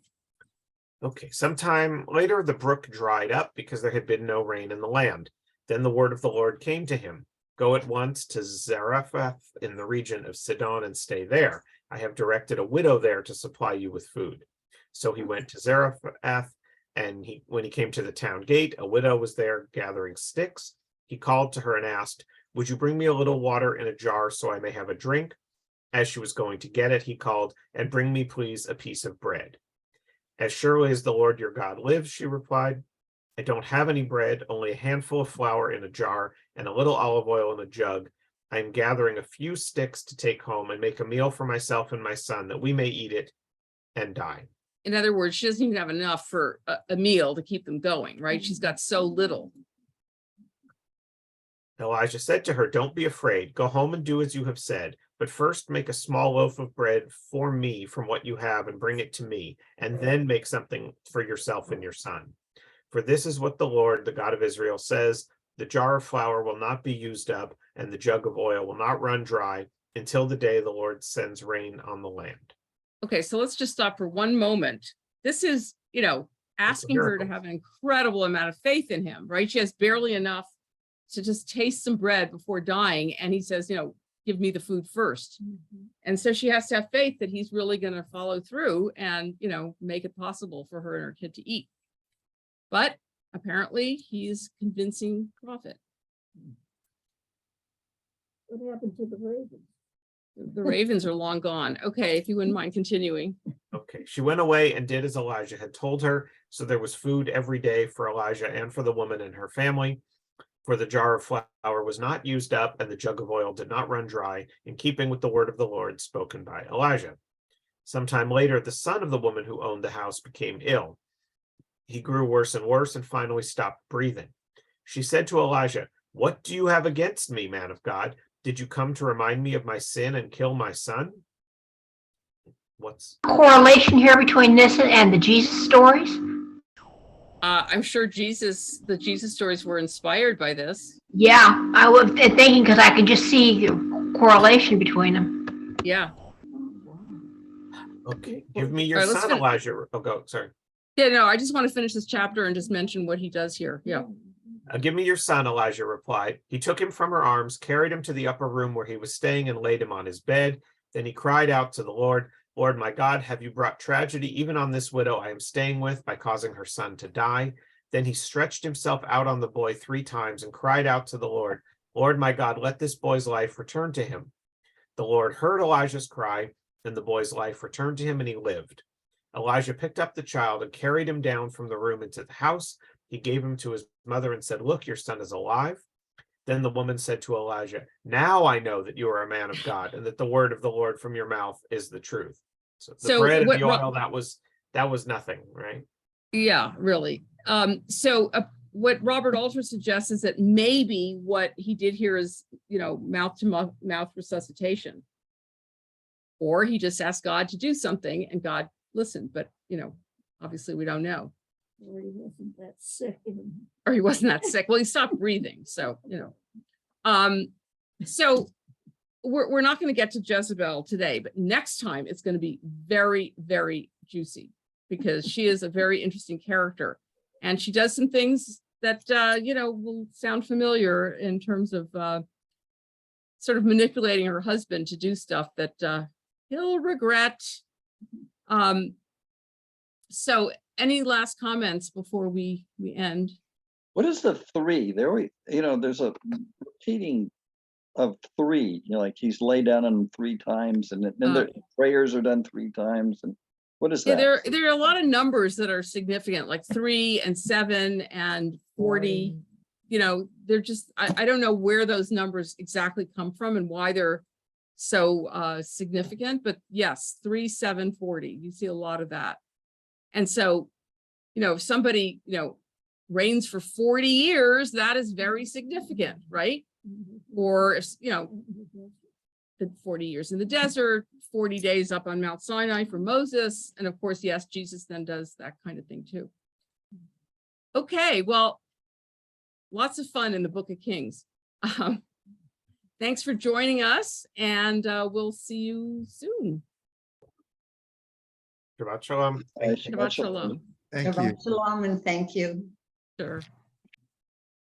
G: Okay, sometime later the brook dried up because there had been no rain in the land. Then the word of the Lord came to him. Go at once to Zarephath in the region of Sidon and stay there. I have directed a widow there to supply you with food. So he went to Zarephath, and when he came to the town gate, a widow was there gathering sticks. He called to her and asked, would you bring me a little water in a jar so I may have a drink? As she was going to get it, he called, and bring me please a piece of bread. As surely as the Lord your God lives, she replied, I don't have any bread, only a handful of flour in a jar and a little olive oil in a jug. I am gathering a few sticks to take home and make a meal for myself and my son that we may eat it and die.
A: In other words, she doesn't even have enough for a meal to keep them going, right? She's got so little.
G: Elijah said to her, don't be afraid. Go home and do as you have said. But first make a small loaf of bread for me from what you have and bring it to me, and then make something for yourself and your son. For this is what the Lord, the God of Israel, says, the jar of flour will not be used up, and the jug of oil will not run dry until the day the Lord sends rain on the land.
A: Okay, so let's just stop for one moment. This is, asking her to
G: miracle.
A: have an incredible amount of faith in him, right? She has barely enough to just taste some bread before dying. And he says, give me the food first. And so she has to have faith that he's really going to follow through and, make it possible for her and her kid to eat. But apparently he's convincing prophet.
E: What happened to the ravens?
A: The ravens are long gone. Okay, if you wouldn't mind continuing.
G: Okay, she went away and did as Elijah had told her. So there was food every day for Elijah and for the woman and her family. For the jar of flour was not used up, and the jug of oil did not run dry, in keeping with the word of the Lord spoken by Elijah. Sometime later, the son of the woman who owned the house became ill. He grew worse and worse and finally stopped breathing. She said to Elijah, what do you have against me, man of God? Did you come to remind me of my sin and kill my son? What's
D: Correlation here between this and the Jesus stories?
A: I'm sure the Jesus stories were inspired by this.
D: Yeah, I was thinking because I could just see the correlation between them.
A: Yeah.
G: okay? Give me your
A: All right, let's
G: son,
A: fin-
G: Elijah. Oh, go. Sorry.
A: Yeah, no, I just want to finish this chapter and just mention what he does here. Yeah.
G: Give me your son, Elijah replied. He took him from her arms, carried him to the upper room where he was staying, and laid him on his bed. Then he cried out to the Lord, Lord, my God, have you brought tragedy even on this widow I am staying with by causing her son to die? Then he stretched himself out on the boy 3 times and cried out to the Lord, Lord, my God, let this boy's life return to him. The Lord heard Elijah's cry, and the boy's life returned to him, and he lived. Elijah picked up the child and carried him down from the room into the house. He gave him to his mother and said, look, your son is alive. Then the woman said to Elijah, now I know that you are a man of God and that the word of the Lord from your mouth is the truth. So the bread and the oil, that was nothing, right?
A: Yeah, really. So what Robert Alter suggests is that maybe what he did here is, mouth to mouth resuscitation. Or he just asked God to do something and God listened, but obviously we don't know.
E: Or he wasn't that sick.
A: Or he wasn't that sick. Well, he stopped breathing. So, so we're not going to get to Jezebel today, but next time it's going to be very, very juicy because she is a very interesting character and she does some things that, will sound familiar in terms of sort of manipulating her husband to do stuff that he'll regret. So any last comments before we end?
H: What is the 3? There's a repeating of 3, like he's laid down on 3 times and then the prayers are done 3 times. And what is that?
A: There are a lot of numbers that are significant, like 3 and 7 and 40, you know, they're just, I don't know where those numbers exactly come from and why they're so significant, but yes, 3, 7, 40, you see a lot of that. And so, you know, if somebody, you know, reigns for 40 years, that is very significant, right? Or, you know, the 40 years in the desert, 40 days up on Mount Sinai for Moses. And of course, yes, Jesus then does that kind of thing too. Okay, well, lots of fun in the Book of Kings. Thanks for joining us, and we'll see you soon.
G: Shabbat shalom.
H: Shabbat
A: Shabbat
H: shalom.
A: shalom.
I: Thank you.
F: Shabbat shalom and thank you.
A: Sure.